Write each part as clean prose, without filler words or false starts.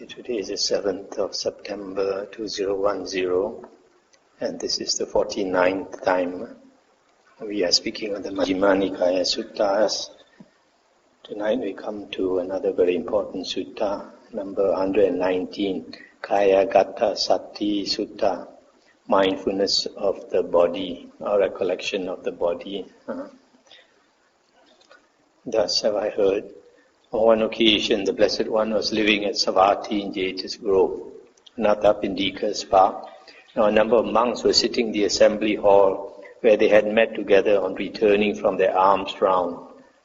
Today is the 7th of September 2010, and this is the 49th time we are speaking on the Majjhima Nikāya Suttas. Tonight we come to another very important sutta, number 119, Kayagatasati Sutta, Mindfulness of the body, or recollection of the body. Thus have I heard. On one occasion, the Blessed One was living at Savatthi in Jeta's Grove, Anathapindika's park. Now a number of monks were sitting in the assembly hall where they had met together on returning from their alms round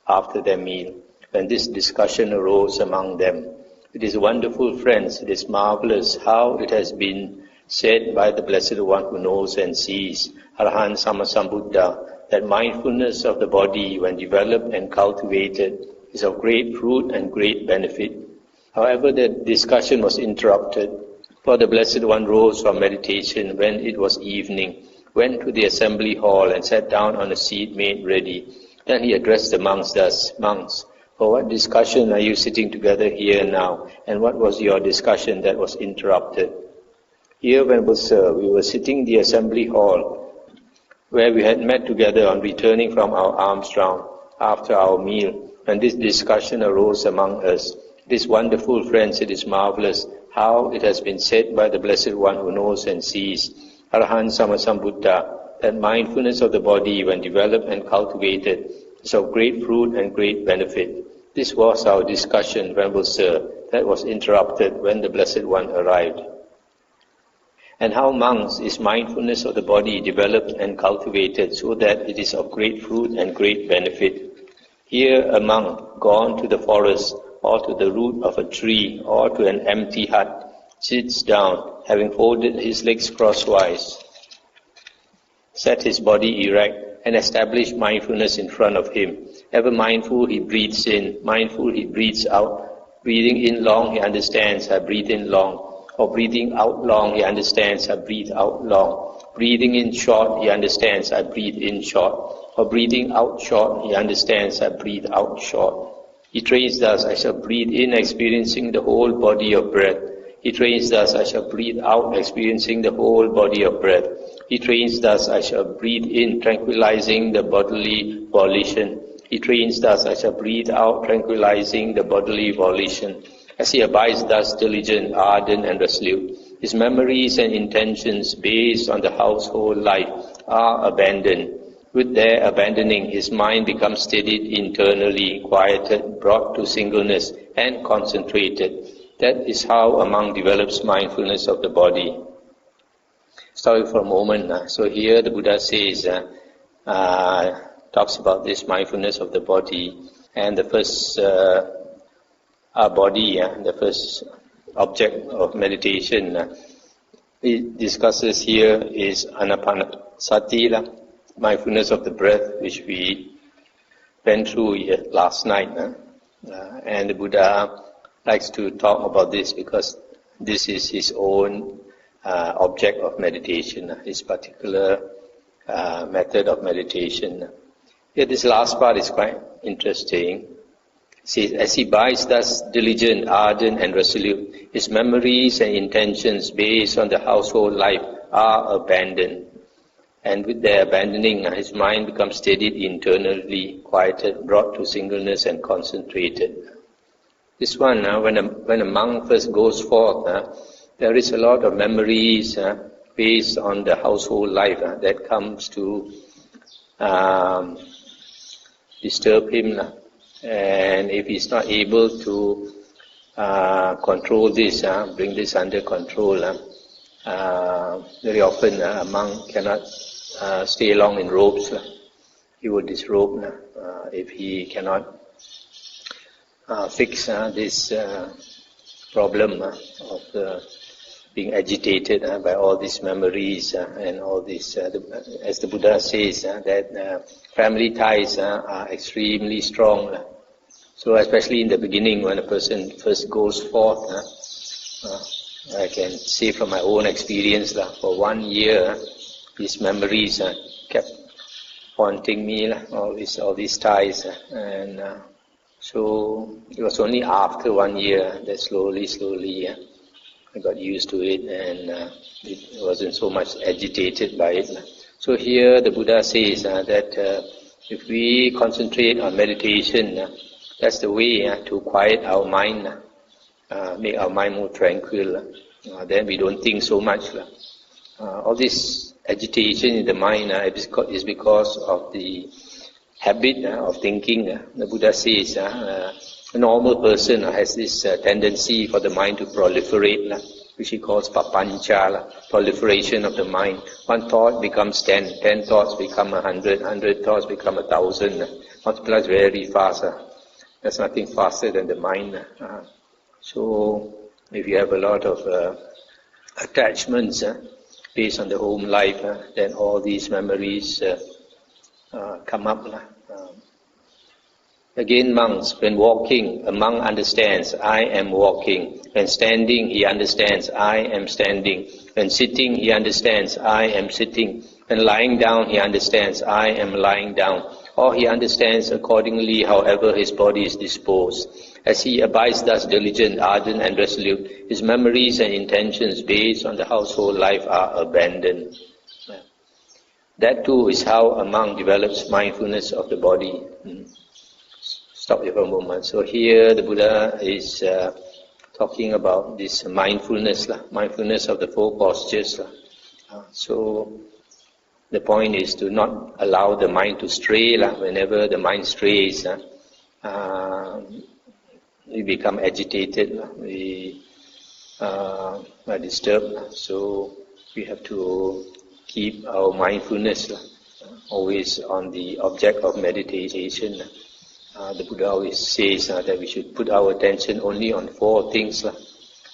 after their meal. When this discussion arose among them, "It is wonderful, friends, it is marvelous how it has been said by the Blessed One who knows and sees, Arahant Sammasambuddha, that mindfulness of the body, when developed and cultivated, is of great fruit and great benefit." However, the discussion was interrupted, for the Blessed One rose from meditation when it was evening, went to the assembly hall and sat down on a seat made ready. Then he addressed the monks thus, "Monks, for what discussion are you sitting together here now, and what was your discussion that was interrupted?" "Here, Venerable Sir, we were sitting in the assembly hall where we had met together on returning from our alms round after our meal. And this discussion arose among us. It is wonderful, friends, it is marvelous how it has been said by the Blessed One who knows and sees, Arahant Sammasambuddha, that mindfulness of the body, when developed and cultivated, is of great fruit and great benefit. This was our discussion, Venerable Sir, that was interrupted when the Blessed One arrived." "And how, monks, is mindfulness of the body developed and cultivated so that it is of great fruit and great benefit?" "Here a monk, gone to the forest, or to the root of a tree, or to an empty hut, sits down, having folded his legs crosswise, set his body erect, and established mindfulness in front of him. Ever mindful, he breathes in, mindful, he breathes out. Breathing in long, he understands, I breathe in long. Or breathing out long, he understands, I breathe out long. Breathing in short, he understands, I breathe in short. Or breathing out short, he understands, I breathe out short. He trains thus, I shall breathe in, experiencing the whole body of breath. He trains thus, I shall breathe out, experiencing the whole body of breath. He trains thus, I shall breathe in, tranquilizing the bodily volition. He trains thus, I shall breathe out, tranquilizing the bodily volition. As he abides thus diligent, ardent and resolute, his memories and intentions based on the household life are abandoned. With their abandoning, his mind becomes steadied internally, quieted, brought to singleness, and concentrated. That is how a monk develops mindfulness of the body. Stop for a moment. So here the Buddha says, talks about this mindfulness of the body, and the first body, the first object of meditation he discusses here is Anapanasati, mindfulness of the breath, which we went through last night. And the Buddha likes to talk about this because this is his own object of meditation, his particular method of meditation. Here, this last part is quite interesting. See, as he abides thus diligent, ardent and resolute, his memories and intentions based on the household life are abandoned. And with their abandoning, his mind becomes steadied internally, quieted, brought to singleness and concentrated. This one, when a monk first goes forth, there is a lot of memories based on the household life that comes to disturb him. And if he's not able to control this, bring this under control, very often a monk cannot stay long in robes. He will disrobe if he cannot fix this problem of being agitated by all these memories and all this. As the Buddha says, that family ties are extremely strong. So especially in the beginning, when a person first goes forth, I can say from my own experience, for 1 year, these memories kept haunting me, all these ties, and So it was only after 1 year that slowly I got used to it, and it wasn't so much agitated by it. So here the Buddha says that if we concentrate on meditation, that's the way to quiet our mind, make our mind more tranquil. Then we don't think so much. All this agitation in the mind is because of the habit of thinking. The Buddha says a normal person has this tendency for the mind to proliferate, which he calls papancha, proliferation of the mind. One thought becomes 10, 10 thoughts become 100, 100 thoughts become 1,000, multiplies very fast. There's nothing faster than the mind. So if you have a lot of attachments based on the home life, then all these memories come up. Again, monks, when walking, a monk understands, I am walking. When standing, he understands, I am standing. When sitting, he understands, I am sitting. When lying down, he understands, I am lying down. Or he understands accordingly however his body is disposed. As he abides thus diligent, ardent and resolute, his memories and intentions based on the household life are abandoned. That too is how a monk develops mindfulness of the body. Stop here for a moment. So here the Buddha is talking about this mindfulness of the four postures. So the point is to not allow the mind to stray. Whenever the mind strays, we become agitated, we are disturbed. So we have to keep our mindfulness always on the object of meditation. The Buddha always says that we should put our attention only on four things.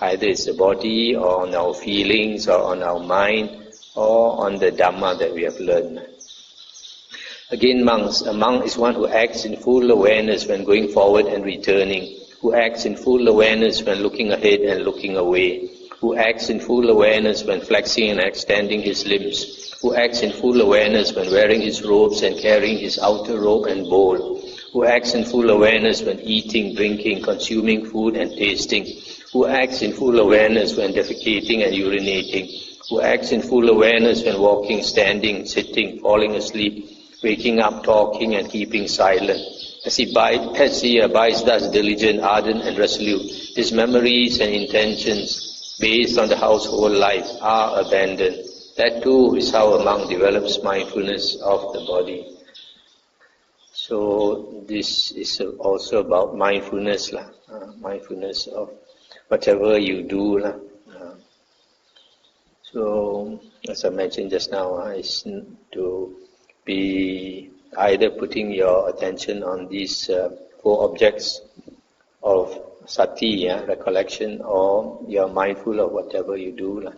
Either it's the body, or on our feelings, or on our mind, or on the Dhamma that we have learned. Again, monks, a monk is one who acts in full awareness when going forward and returning, who acts in full awareness when looking ahead and looking away, who acts in full awareness when flexing and extending his limbs, who acts in full awareness when wearing his robes and carrying his outer robe and bowl, who acts in full awareness when eating, drinking, consuming food and tasting, who acts in full awareness when defecating and urinating, who acts in full awareness when walking, standing, sitting, falling asleep, waking up, talking and keeping silent. As he abides thus diligent, ardent and resolute, his memories and intentions based on the household life are abandoned. That too is how a monk develops mindfulness of the body. So this is also about mindfulness, mindfulness of whatever you do. So as I mentioned just now, is to be either putting your attention on these four objects of sati, recollection, or you're mindful of whatever you do.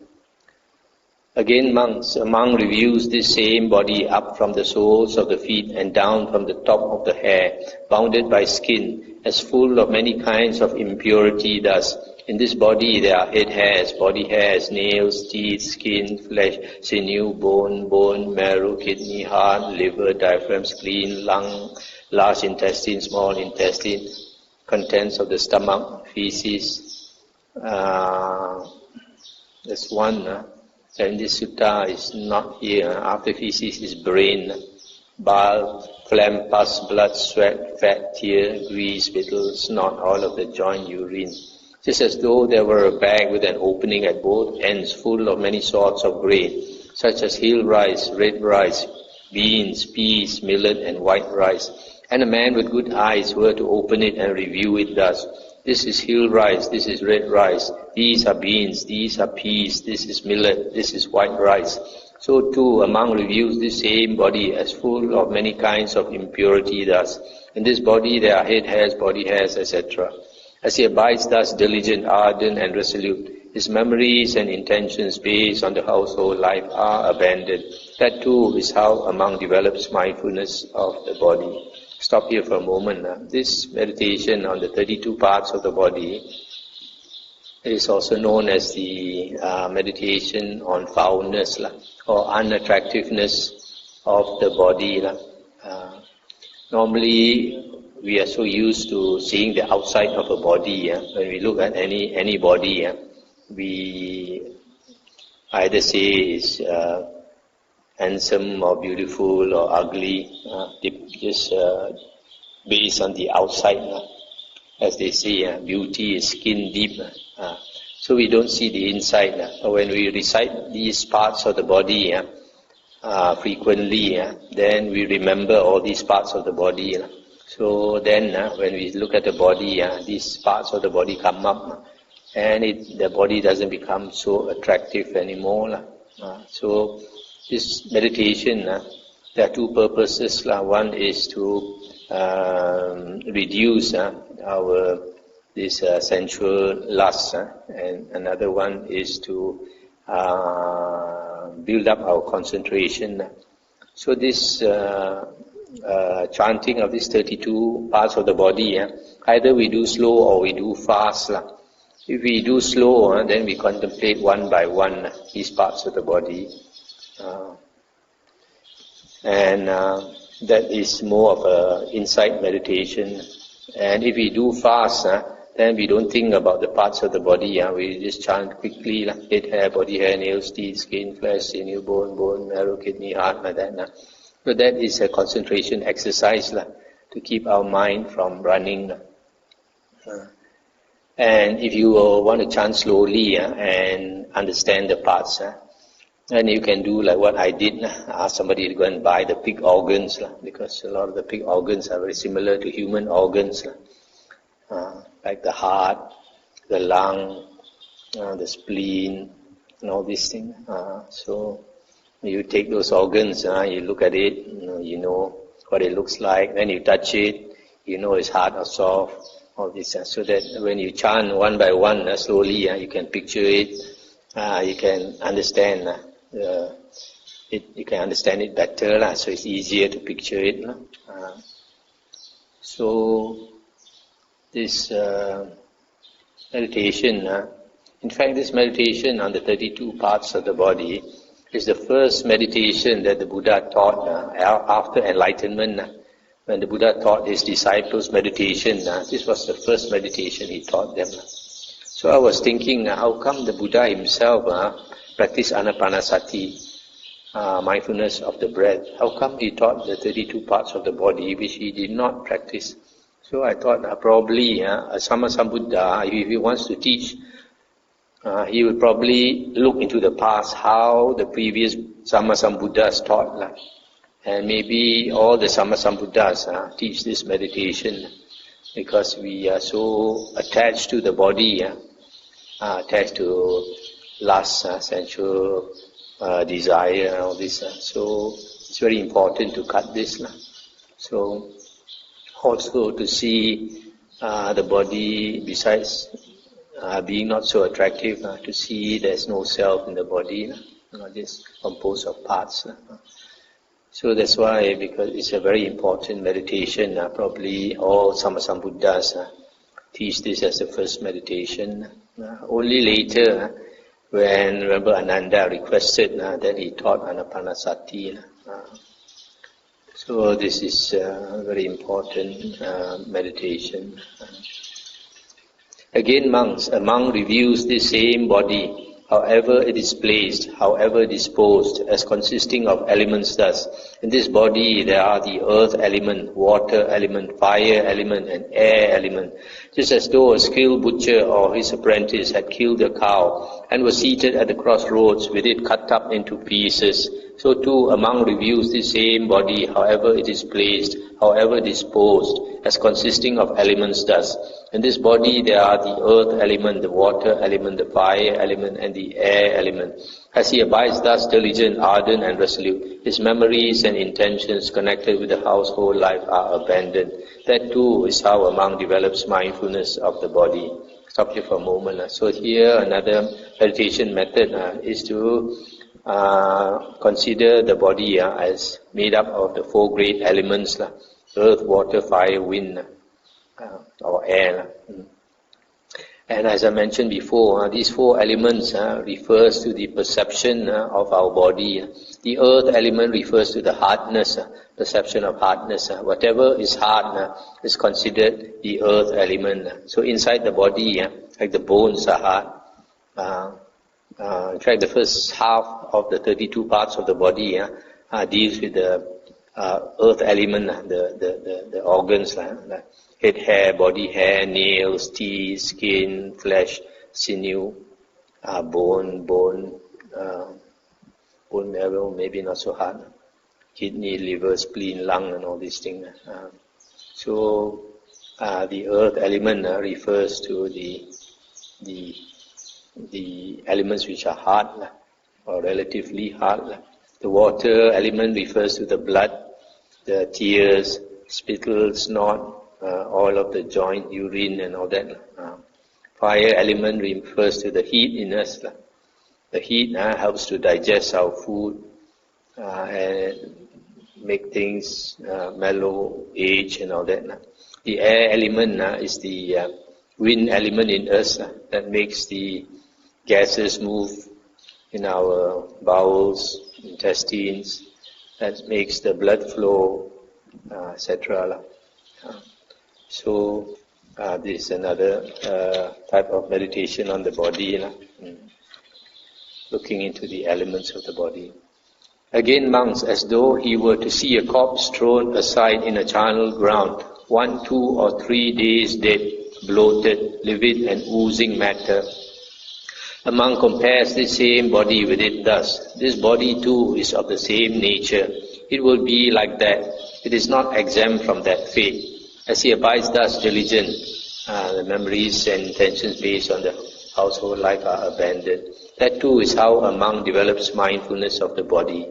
Again, monks, a monk reviews this same body up from the soles of the feet and down from the top of the hair, bounded by skin, as full of many kinds of impurity. Thus, in this body there are head hairs, body hairs, nails, teeth, skin, flesh, sinew, bone, marrow, kidney, heart, liver, diaphragm, spleen, lung, large intestine, small intestine, contents of the stomach, feces. There's one. And this sutta is not here. After feces is brain, bile, phlegm, pus, blood, sweat, fat, tear, grease, spittle, snot, all of the joint, urine. Just as though there were a bag with an opening at both ends full of many sorts of grain, such as hill rice, red rice, beans, peas, millet and white rice. And a man with good eyes were to open it and review it thus. This is hill rice, this is red rice, these are beans, these are peas, this is millet, this is white rice. So too a monk reviews this same body as full of many kinds of impurity thus. In this body there are head hairs, body hairs, etc. As he abides thus diligent, ardent and resolute, his memories and intentions based on the household life are abandoned. That too is how a monk develops mindfulness of the body. Stop here for a moment. This meditation on the 32 parts of the body is also known as the meditation on foulness or unattractiveness of the body. Normally, we are so used to seeing the outside of a body. When we look at any body, we either say it's handsome or beautiful or ugly, just based on the outside. As they say, beauty is skin deep. So we don't see the inside. When we recite these parts of the body frequently, then we remember all these parts of the body. So then when we look at the body, these parts of the body come up, and the body doesn't become so attractive anymore. So this meditation, there are two purposes. One is to reduce this sensual lust, and another one is to build up our concentration. So this chanting of these 32 parts of the body, either we do slow or we do fast. If we do slow, then we contemplate one by one these parts of the body, and that is more of an insight meditation. And if we do fast, then we don't think about the parts of the body. We just chant quickly, head, hair, body, hair, nails, teeth, skin, flesh, sinew, bone, marrow, kidney, heart, like that. So that is a concentration exercise to keep our mind from running. And if you want to chant slowly and understand the parts, then you can do like what I did. Ask somebody to go and buy the pig organs, because a lot of the pig organs are very similar to human organs, like the heart, the lung, the spleen, and all these things. So you take those organs, you look at it, you know what it looks like. Then you touch it, you know it's hard or soft. All this, so that when you chant one by one slowly, you can picture it, you can understand it. You can understand it better, so it's easier to picture it. So this meditation, in fact, this meditation on the 32 parts of the body is the first meditation that the Buddha taught after enlightenment. When the Buddha taught his disciples meditation, this was the first meditation he taught them. So I was thinking, how come the Buddha himself practiced anapanasati, mindfulness of the breath? How come he taught the 32 parts of the body which he did not practice? So I thought probably a Sammasambuddha, if he wants to teach, he would probably look into the past, how the previous Sammasambuddhas taught. And maybe all the Sammasambuddhas teach this meditation, because we are so attached to the body, attached to lust, sensual desire, and all this. So it's very important to cut this. So also to see the body, besides being not so attractive, to see there's no self in the body, just composed of parts. So that's why, because it's a very important meditation, probably all Sammasambuddhas teach this as the first meditation. Only later, when remember Ananda requested that he taught anapanasati. So this is a very important meditation. Again, monks, a monk reviews this same body, however it is placed, however disposed, as consisting of elements thus. In this body there are the earth element, water element, fire element, and air element. Just as though a skilled butcher or his apprentice had killed a cow and was seated at the crossroads with it cut up into pieces, so too a monk reviews this same body, however it is placed, however disposed, as consisting of elements thus. In this body there are the earth element, the water element, the fire element, and the air element. As he abides thus diligent, ardent, and resolute, his memories and intentions connected with the household life are abandoned. That too is how a monk develops mindfulness of the body. Stop here for a moment. So here another meditation method is to consider the body as made up of the four great elements, earth, water, fire, wind, or air. And as I mentioned before, these four elements refers to the perception of our body. The earth element refers to the hardness, perception of hardness. Whatever is hard is considered the earth element. So inside the body, like the bones are hard. In fact, the first half of the 32 parts of the body deals with the earth element, the organs, like head hair, body hair, nails, teeth, skin, flesh, sinew, bone marrow, maybe not so hard, kidney, liver, spleen, lung, and all these things. So the earth element refers to the elements which are hard or relatively hard. The water element refers to the blood, the tears, spittle, snot, all of the joint, urine and all that. Fire element refers to the heat in us. The heat helps to digest our food and make things mellow, age and all that. The air element is the wind element in us that makes the gases move in our bowels, intestines, that makes the blood flow, etc. So this is another type of meditation on the body, looking into the elements of the body. Again, monks, as though he were to see a corpse thrown aside in a charnel ground, 1, 2 or 3 days dead, bloated, livid and oozing matter. A monk compares this same body with it thus. This body too is of the same nature. It will be like that. It is not exempt from that fate. As he abides thus diligent, the memories and intentions based on the household life are abandoned. That too is how a monk develops mindfulness of the body.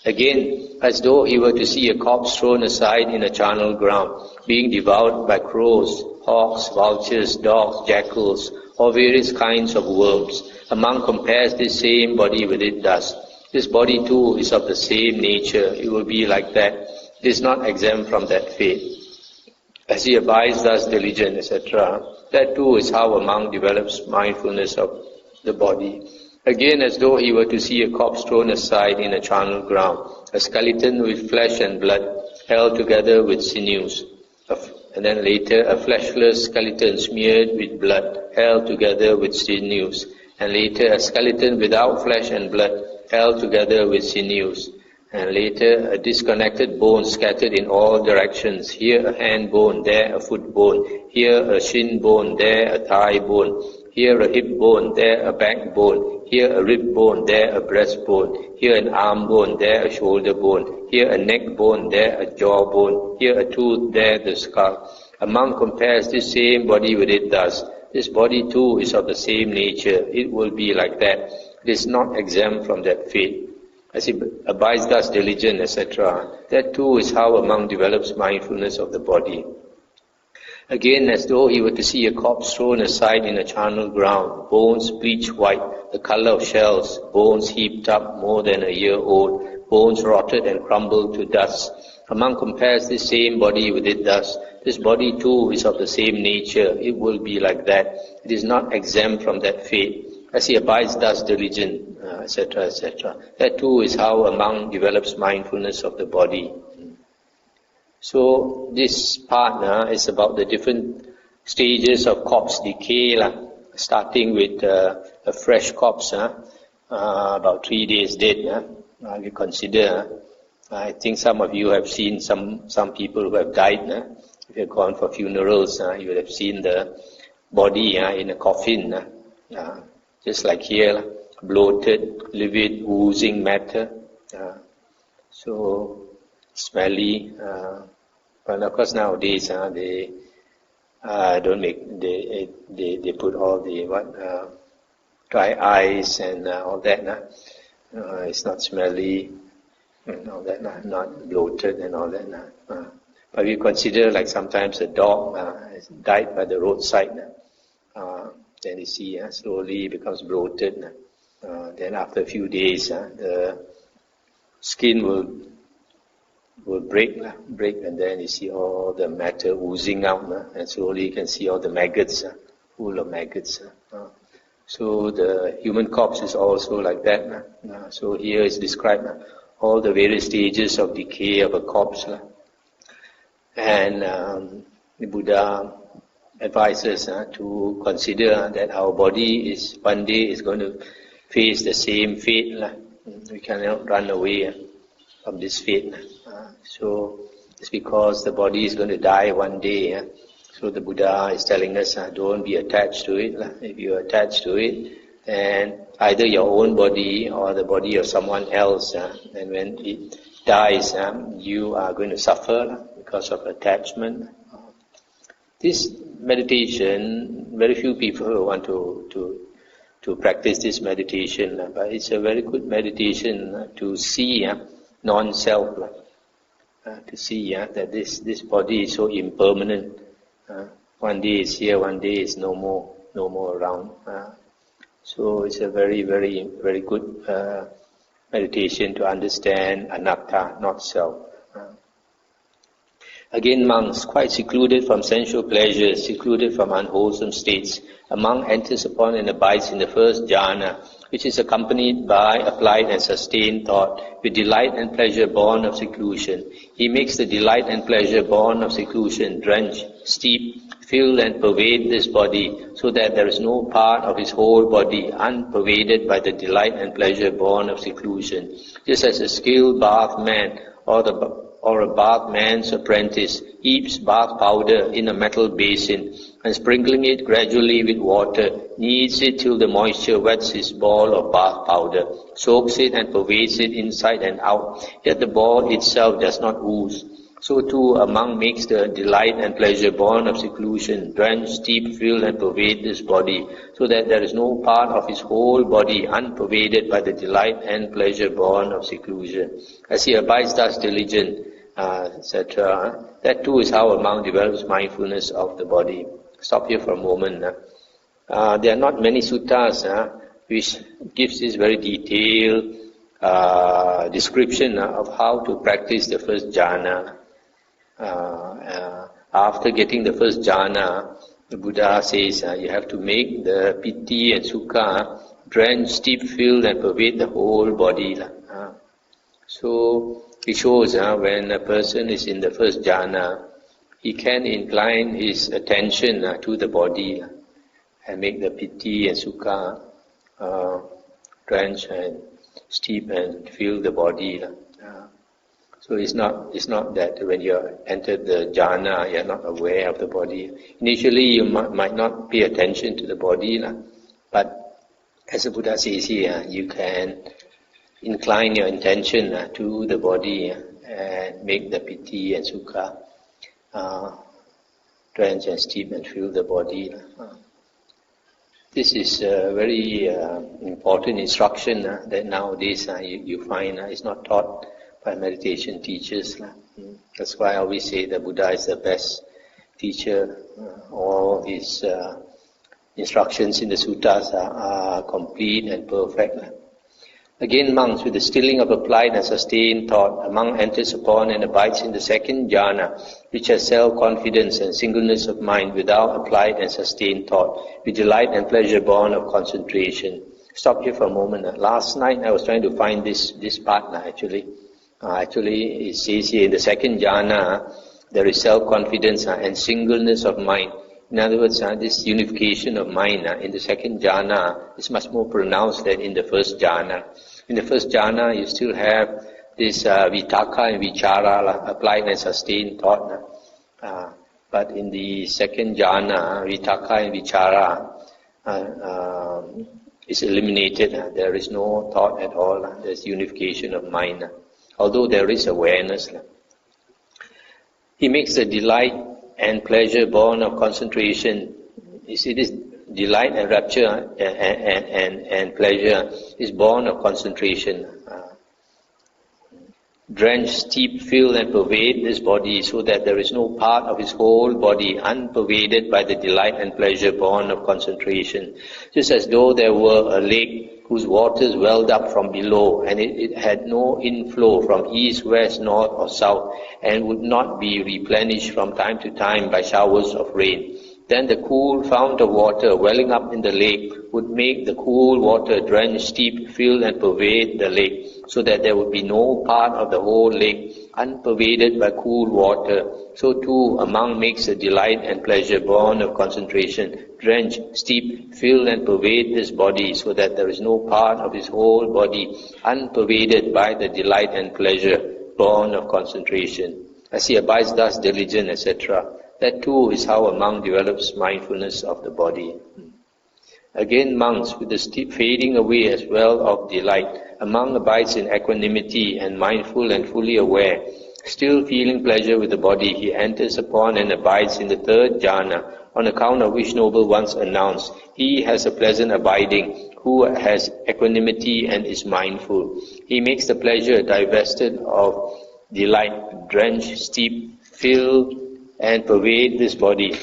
Again, as though he were to see a corpse thrown aside in a charnel ground, being devoured by crows, hawks, vultures, dogs, jackals, or various kinds of worms. A monk compares this same body with it thus. This body too is of the same nature. It will be like that. It is not exempt from that fate. As he abides thus diligent, etc., that too is how a monk develops mindfulness of the body. Again, as though he were to see a corpse thrown aside in a charnel ground, a skeleton with flesh and blood held together with sinews, and then later a fleshless skeleton smeared with blood held together with sinews, and later a skeleton without flesh and blood held together with sinews, and later a disconnected bone scattered in all directions, here a hand bone, there a foot bone, here a shin bone, there a thigh bone, here a hip bone, there a backbone, here a rib bone, there a breastbone, here an arm bone, there a shoulder bone, here a neck bone, there a jaw bone, here a tooth, there the skull. A monk compares this same body with it thus. This body too is of the same nature. It will be like that. It is not exempt from that fate. As he abides thus diligent, etc., that too is how a monk develops mindfulness of the body. Again, as though he were to see a corpse thrown aside in a charnel ground, bones bleach white, the color of shells, bones heaped up more than a year old, bones rotted and crumbled to dust. A monk compares this same body with it thus. This body too is of the same nature. It will be like that. It is not exempt from that fate. As he abides thus diligent, etc., etc., that too is how a monk develops mindfulness of the body. So this part is about the different stages of corpse decay, starting with a fresh corpse, about 3 days dead. You consider, I think some of you have seen some people who have died. If you have gone for funerals, you would have seen the body in a coffin, just like here, bloated, livid, oozing matter. So smelly. But of course nowadays they don't make they put all the dry ice and all that. It's not smelly and all that. Not bloated and all that. But we consider like sometimes a dog has died by the roadside. Then you see slowly becomes bloated. Then after a few days, the skin will break, and then you see all the matter oozing out, and slowly you can see all the maggots full of maggots. So the human corpse is also like that. So here is described all the various stages of decay of a corpse. And the Buddha advises to consider that our body is one day is going to face the same fate. We cannot run away from this fate. So it's because the body is going to die one day. So the Buddha is telling us, don't be attached to it. If you are attached to it, then either your own body or the body of someone else, and when it dies, you are going to suffer because of attachment. This meditation, very few people want to practice this meditation, but it's a very good meditation to see non-self, to see that this body is so impermanent. One day is here, one day is no more around. So it's a very, very, very good meditation to understand anatta, not self. Again, monks, quite secluded from sensual pleasures, secluded from unwholesome states, a monk enters upon and abides in the first jhana, which is accompanied by applied and sustained thought, with delight and pleasure born of seclusion. He makes the delight and pleasure born of seclusion drench, steep, fill and pervade this body, so that there is no part of his whole body unpervaded by the delight and pleasure born of seclusion. Just as a skilled bathman or a bathman's apprentice heaps bath powder in a metal basin and sprinkling it gradually with water, kneads it till the moisture wets his ball of bath powder, soaks it and pervades it inside and out, yet the ball itself does not ooze. So too a monk makes the delight and pleasure born of seclusion drench, steep, fill and pervade this body, so that there is no part of his whole body unpervaded by the delight and pleasure born of seclusion. As he abides thus diligent, etc., that too is how a monk develops mindfulness of the body. Stop here for a moment. There are not many suttas which gives this very detailed description of how to practice the first jhana. After getting the first jhana, the Buddha says you have to make the piti and sukha drench, steep, fill and pervade the whole body. So it shows when a person is in the first jhana, he can incline his attention to the body and make the piti and sukha drench and steep and fill the body. So it's not that when you enter the jhana, you're not aware of the body. Initially, you might not pay attention to the body, but as the Buddha says here, you can incline your intention to the body and make the piti and sukha drench and steep and fill the body. This is a very important instruction that nowadays you find is not taught by meditation teachers. That's why I always say the Buddha is the best teacher. All his instructions in the suttas are complete and perfect. Again, monks, with the stilling of applied and sustained thought, a monk enters upon and abides in the second jhana, which has self-confidence and singleness of mind without applied and sustained thought, with delight and pleasure born of concentration. Stop here for a moment. Last night I was trying to find this part actually. Actually, it says here in the second jhana, there is self-confidence and singleness of mind. In other words, this unification of mind in the second jhana is much more pronounced than in the first jhana. In the first jhana, you still have this vitaka and vichara, applied and sustained thought. But in the second jhana, vitaka and vichara is eliminated. There is no thought at all. There's unification of mind. Although there is awareness. He makes the delight and pleasure born of concentration. You see, this delight and rapture and pleasure is born of concentration. Drench, steep, fill and pervade this body, so that there is no part of his whole body unpervaded by the delight and pleasure born of concentration. Just as though there were a lake whose waters welled up from below, and it had no inflow from east, west, north or south, and would not be replenished from time to time by showers of rain. Then the cool fount of water welling up in the lake would make the cool water drench, steep, fill and pervade the lake, so that there would be no part of the whole lake unpervaded by cool water. So too a monk makes the delight and pleasure born of concentration drench, steep, fill and pervade this body, so that there is no part of his whole body unpervaded by the delight and pleasure born of concentration. As he abides thus diligent, etc. That too is how a monk develops mindfulness of the body. Again, monks, with the steep fading away as well of delight, a monk abides in equanimity and mindful and fully aware. Still feeling pleasure with the body, he enters upon and abides in the third jhana, on account of which Noble Ones announced, he has a pleasant abiding, who has equanimity and is mindful. He makes the pleasure divested of delight, drench, steep, fill, and pervade this body,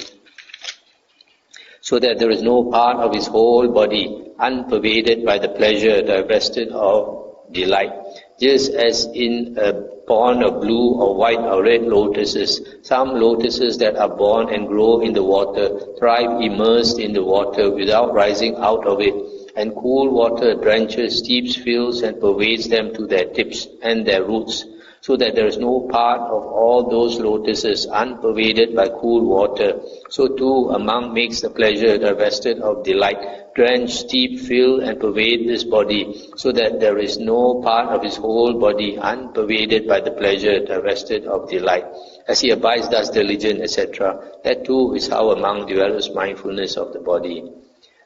so that there is no part of his whole body unpervaded by the pleasure divested of delight. Just as in a pond of blue or white or red lotuses, some lotuses that are born and grow in the water thrive immersed in the water without rising out of it, and cool water drenches, steeps, fills and pervades them to their tips and their roots, so that there is no part of all those lotuses unpervaded by cool water. So too a monk makes the pleasure divested of delight drench, steep, fill and pervade this body, so that there is no part of his whole body unpervaded by the pleasure divested of delight. As he abides thus diligent, etc. That too is how a monk develops mindfulness of the body.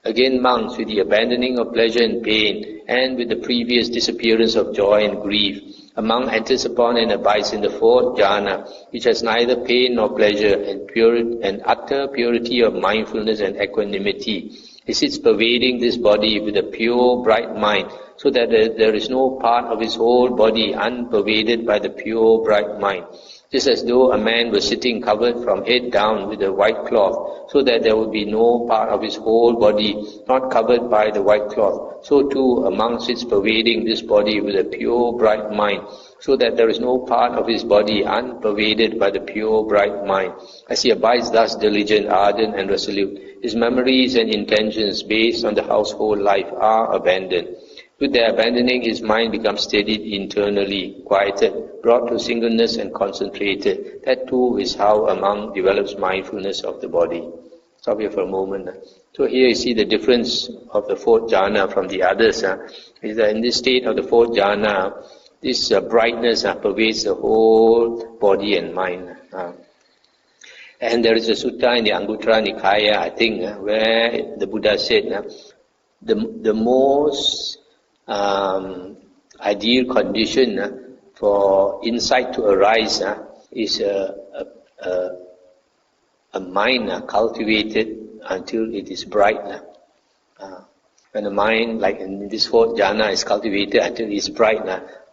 Again, monks, with the abandoning of pleasure and pain, and with the previous disappearance of joy and grief, a monk enters upon and abides in the fourth jhana, which has neither pain nor pleasure, and utter purity of mindfulness and equanimity. He sits pervading this body with a pure, bright mind, so that there is no part of his whole body unpervaded by the pure, bright mind. Just as though a man were sitting covered from head down with a white cloth, so that there would be no part of his whole body not covered by the white cloth. So too a monk sits pervading this body with a pure, bright mind, so that there is no part of his body unpervaded by the pure, bright mind. As he abides thus diligent, ardent and resolute, his memories and intentions based on the household life are abandoned. With their abandoning, his mind becomes steadied internally, quieted, brought to singleness and concentrated. That too is how a monk develops mindfulness of the body. Stop here for a moment. So here you see the difference of the fourth jhana from the others. Is that in this state of the fourth jhana, this brightness pervades the whole body and mind. And there is a sutta in the Anguttara Nikāya, I think, where the Buddha said, the most ideal condition for insight to arise is a mind cultivated until it is bright. When the mind, like in this fourth jhana, is cultivated until it is bright,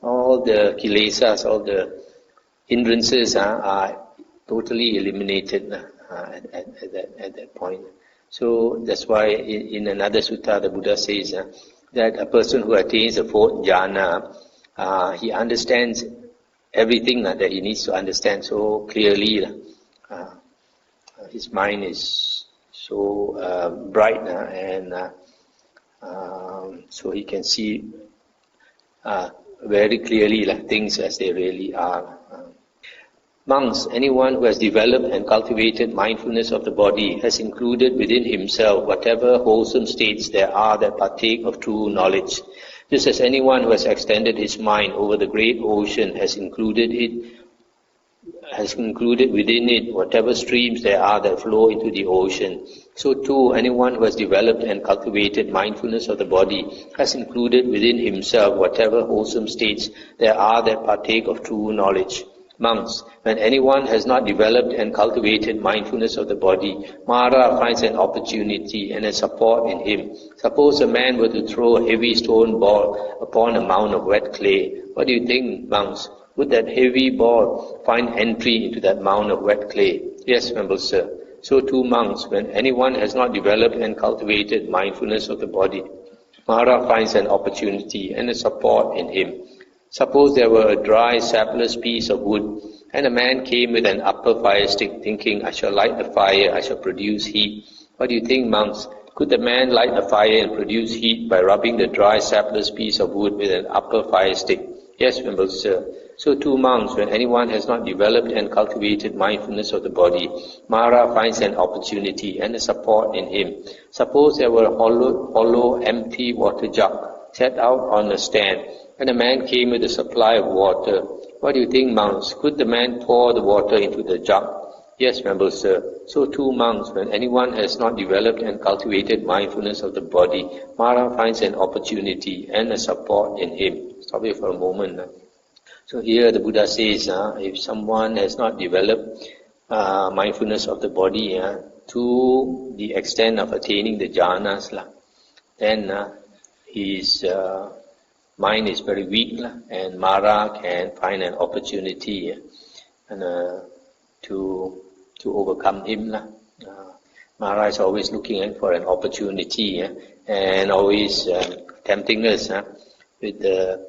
all the kilesas, all the hindrances are totally eliminated at that point. So that's why in another sutta the Buddha says that a person who attains the fourth jhana, he understands everything that he needs to understand so clearly. His mind is so bright and so he can see very clearly things as they really are. Monks, anyone who has developed and cultivated mindfulness of the body has included within himself whatever wholesome states there are that partake of true knowledge. Just as anyone who has extended his mind over the great ocean has included within it whatever streams there are that flow into the ocean, so too anyone who has developed and cultivated mindfulness of the body has included within himself whatever wholesome states there are that partake of true knowledge. Monks, when anyone has not developed and cultivated mindfulness of the body, Mara finds an opportunity and a support in him. Suppose a man were to throw a heavy stone ball upon a mound of wet clay. What do you think, monks? Would that heavy ball find entry into that mound of wet clay? Yes, noble sir. So too, monks, when anyone has not developed and cultivated mindfulness of the body, Mara finds an opportunity and a support in him. Suppose there were a dry, sapless piece of wood, And a man came with an upper fire stick, thinking, I shall light the fire, I shall produce heat. What do you think, monks? Could the man light a fire and produce heat by rubbing the dry, sapless piece of wood with an upper fire stick? Yes, venerable sir. So too, monks, when anyone has not developed and cultivated mindfulness of the body, Mara finds an opportunity and a support in him. Suppose there were a hollow, empty water jug set out on a stand, and a man came with a supply of water. What do you think, monks? Could the man pour the water into the jug? Yes, venerable sir. So too, monks, when anyone has not developed and cultivated mindfulness of the body, Mara finds an opportunity and a support in him. Stop here for a moment. So here the Buddha says, if someone has not developed mindfulness of the body to the extent of attaining the jhanas, then his mind is very weak, and Mara can find an opportunity to overcome him. Mara is always looking for an opportunity and always tempting us with the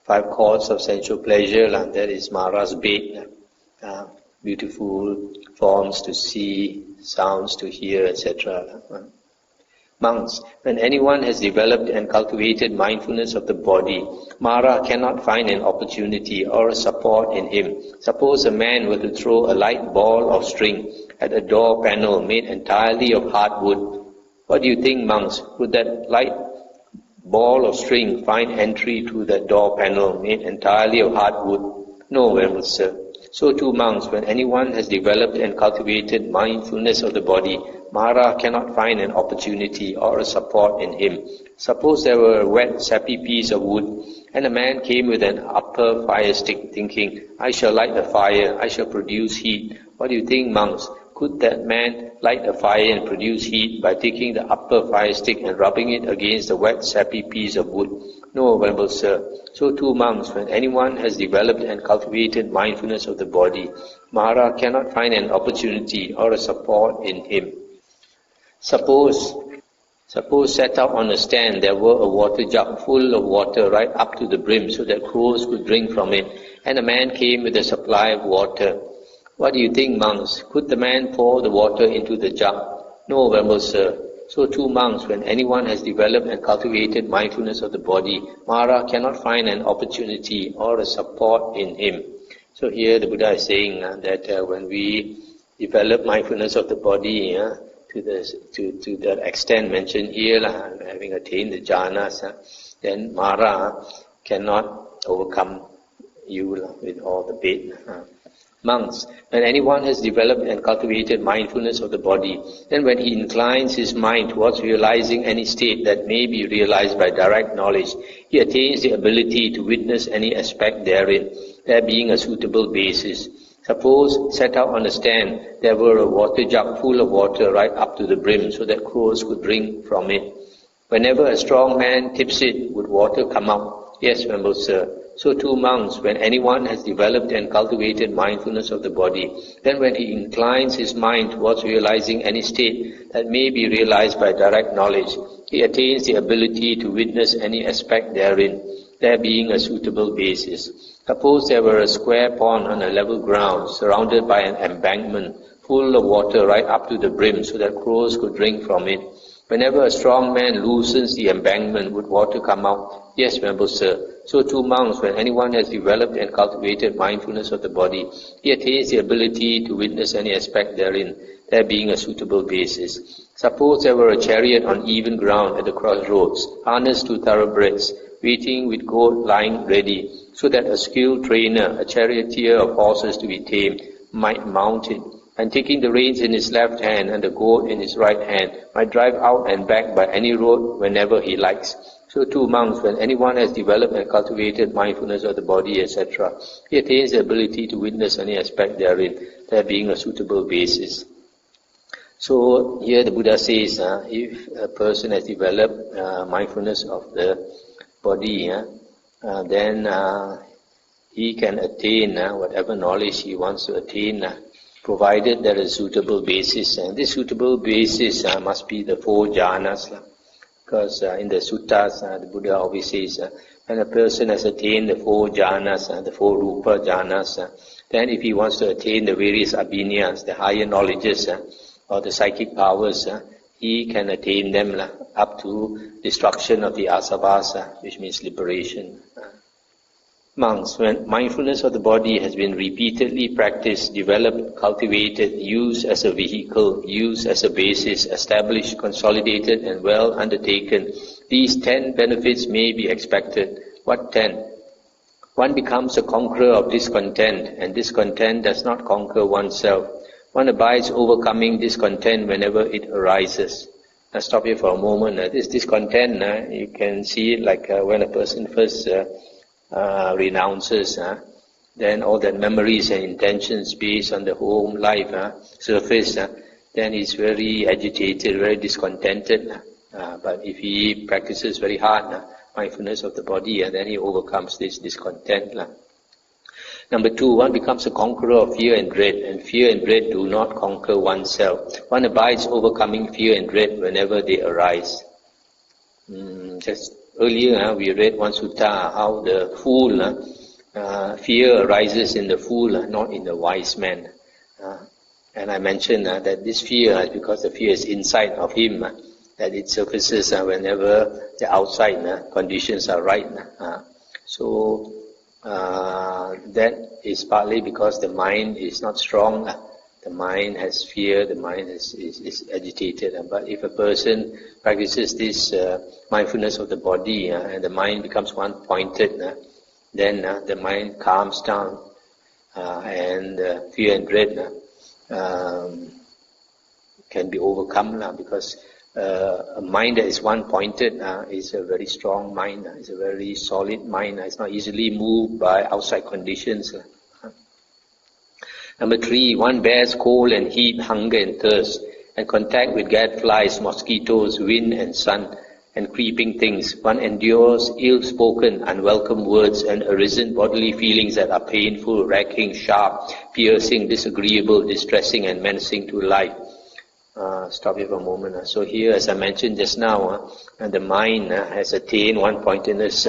5 chords of sensual pleasure. That is Mara's bait. Beautiful forms to see, sounds to hear, etc. Monks, when anyone has developed and cultivated mindfulness of the body, Mara cannot find an opportunity or a support in him. Suppose a man were to throw a light ball of string at a door panel made entirely of hardwood. What do you think, monks? Would that light ball of string find entry through that door panel made entirely of hardwood? No, venerable sir. So too, monks, when anyone has developed and cultivated mindfulness of the body, Mara cannot find an opportunity or a support in him. Suppose there were a wet, sappy piece of wood, and a man came with an upper fire stick, thinking, I shall light the fire, I shall produce heat. What do you think, monks? Could that man light a fire and produce heat by taking the upper fire stick and rubbing it against the wet, sappy piece of wood? No, venerable sir. So too, monks, when anyone has developed and cultivated mindfulness of the body, Mara cannot find an opportunity or a support in him. Suppose set up on a stand there were a water jug full of water right up to the brim so that crows could drink from it, and a man came with a supply of water. What do you think, monks? Could the man pour the water into the jug? No, venerable sir. So too, monks, when anyone has developed and cultivated mindfulness of the body, Mara cannot find an opportunity or a support in him. So here the Buddha is saying that when we develop mindfulness of the body to that extent mentioned here, having attained the jhanas, then Mara cannot overcome you with all the bait. Monks, when anyone has developed and cultivated mindfulness of the body, then when he inclines his mind towards realizing any state that may be realized by direct knowledge, he attains the ability to witness any aspect therein, there being a suitable basis. Suppose, set out on a stand, there were a water jug full of water right up to the brim so that crows could drink from it. Whenever a strong man tips it, would water come out? Yes, venerable sir. So too, monks, when anyone has developed and cultivated mindfulness of the body, then when he inclines his mind towards realizing any state that may be realized by direct knowledge, he attains the ability to witness any aspect therein, there being a suitable basis. Suppose there were a square pond on a level ground, surrounded by an embankment, full of water right up to the brim so that crows could drink from it. Whenever a strong man loosens the embankment, would water come out? Yes, venerable sir. So too, monks, when anyone has developed and cultivated mindfulness of the body, he attains the ability to witness any aspect therein, there being a suitable basis. Suppose there were a chariot on even ground at the crossroads, harnessed to thoroughbreds, waiting with goad lying ready, so that a skilled trainer, a charioteer of horses to be tamed, might mount it, and taking the reins in his left hand and the goad in his right hand, might drive out and back by any road whenever he likes. So too, monks, when anyone has developed and cultivated mindfulness of the body, etc., he attains the ability to witness any aspect therein, there being a suitable basis. So here the Buddha says, if a person has developed mindfulness of the body, then he can attain whatever knowledge he wants to attain, provided there is a suitable basis. And this suitable basis must be the 4 jhanas. Because in the suttas, the Buddha always says, when a person has attained the 4 jhanas, the 4 rupa jhanas, Then if he wants to attain the various abhinyas, the higher knowledges or the psychic powers, he can attain them up to destruction of the asavas, which means liberation. Monks, when mindfulness of the body has been repeatedly practiced, developed, cultivated, used as a vehicle, used as a basis, established, consolidated and well undertaken, these 10 benefits may be expected. What 10? One becomes a conqueror of discontent, and discontent does not conquer oneself. One abides overcoming discontent whenever it arises. Now stop here for a moment. This discontent, you can see it like when a person first renounces, then all that memories and intentions based on the home life surface, then he's very agitated, very discontented. But if he practices very hard mindfulness of the body, then he overcomes this discontent. Number 2, one becomes a conqueror of fear and dread, and fear and dread do not conquer oneself. One abides overcoming fear and dread whenever they arise. Just earlier we read one sutta, how the fool, fear arises in the fool, not in the wise man. And I mentioned that this fear is because the fear is inside of him, that it surfaces whenever the outside conditions are right. So that is partly because the mind is not strong. The mind has fear, the mind is agitated. But if a person practices this mindfulness of the body and the mind becomes one-pointed, then the mind calms down and fear and dread can be overcome because a mind that is one-pointed is a very strong mind, is a very solid mind. It's not easily moved by outside conditions. Number 3, one bears cold and heat, hunger and thirst, and contact with gadflies, mosquitoes, wind and sun, and creeping things. One endures ill-spoken, unwelcome words and arisen bodily feelings that are painful, racking, sharp, piercing, disagreeable, distressing and menacing to life. Stop here for a moment. So here, as I mentioned just now, the mind has attained one-pointedness,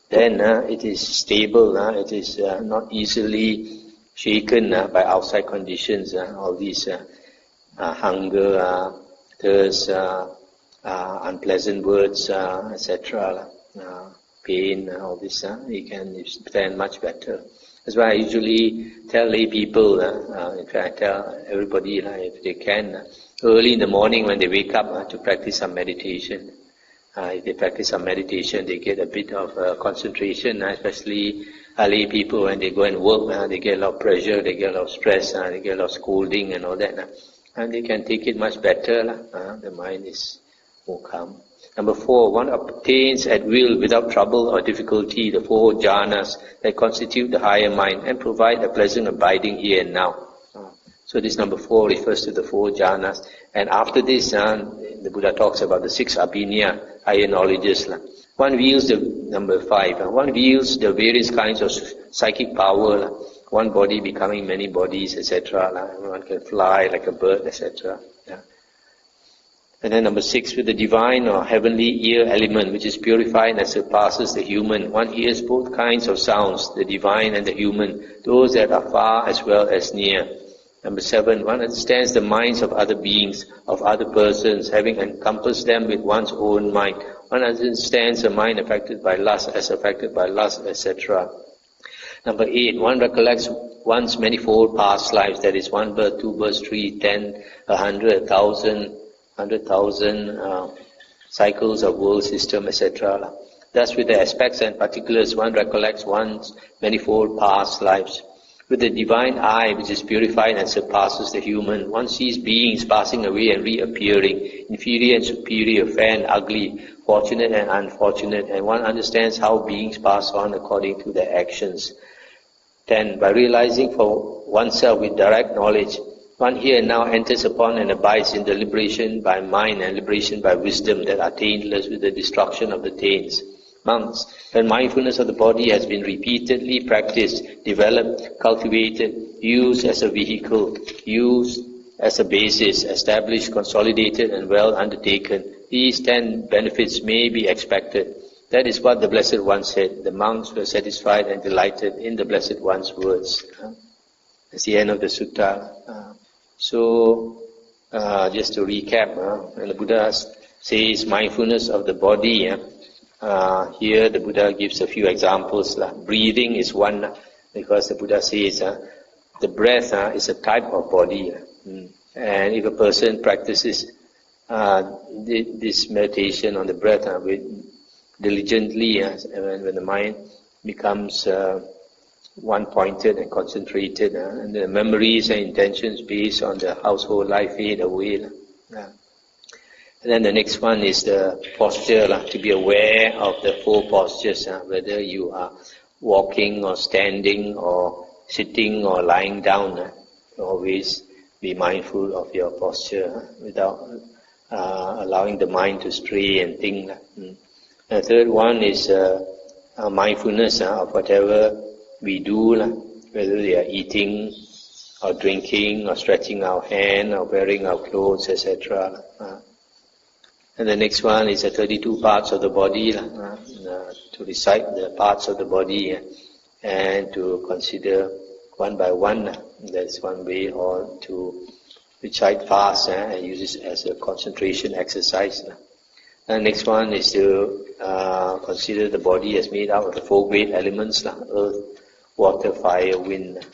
then it is stable, it is not easily shaken by outside conditions, all these hunger, thirst, unpleasant words, etc., pain, all this, you can stand much better. That's why I usually tell lay people, in fact I tell everybody if they can, early in the morning when they wake up to practice some meditation. If they practice some meditation, they get a bit of concentration, especially lay people when they go and work, they get a lot of pressure, they get a lot of stress, they get a lot of scolding and all that. And they can take it much better. The mind is more calm. Number 4, one obtains at will without trouble or difficulty the 4 jhanas that constitute the higher mind and provide a pleasant abiding here and now. So this number 4 refers to the 4 jhanas. And after this, the Buddha talks about the 6 abhinya, higher knowledges. One wields the number 5. One wields the various kinds of psychic power. One body becoming many bodies, etc. One can fly like a bird, etc. And then number 6, with the divine or heavenly ear element, which is purified and surpasses the human, one hears both kinds of sounds, the divine and the human, those that are far as well as near. Number 7, one understands the minds of other beings, of other persons, having encompassed them with one's own mind. One understands a mind affected by lust as affected by lust, etc. Number 8, one recollects one's manifold past lives, that is 1 birth, 2 births, 3, 10, 100, 100,000 cycles of world system, etc. Thus with the aspects and particulars, one recollects one's manifold past lives. With the divine eye, which is purified and surpasses the human, one sees beings passing away and reappearing, inferior and superior, fair and ugly, fortunate and unfortunate, and one understands how beings pass on according to their actions. 10. By realizing for oneself with direct knowledge, one here and now enters upon and abides in the liberation by mind and liberation by wisdom that are taintless with the destruction of the taints. Monks, when mindfulness of the body has been repeatedly practiced, developed, cultivated, used as a vehicle, used as a basis, established, consolidated and well undertaken, these 10 benefits may be expected. That is what the Blessed One said. The monks were satisfied and delighted in the Blessed One's words. That's the end of the sutta. Just to recap, when the Buddha says mindfulness of the body, here the Buddha gives a few examples. Breathing is one, because the Buddha says the breath is a type of body. And if a person practices this meditation on the breath diligently, when the mind becomes one-pointed and concentrated, and the memories and intentions based on the household life fade away. And then the next one is the posture, to be aware of the four postures, whether you are walking or standing or sitting or lying down. Always be mindful of your posture without allowing the mind to stray and think. The third one is mindfulness of whatever we do, whether we are eating or drinking or stretching our hand or wearing our clothes, etc. And the next one is the 32 parts of the body, to recite the parts of the body and to consider one by one. That's one way, or to recite fast and use it as a concentration exercise. And the next one is to consider the body as made out of the four great elements, earth, water, fire, wind.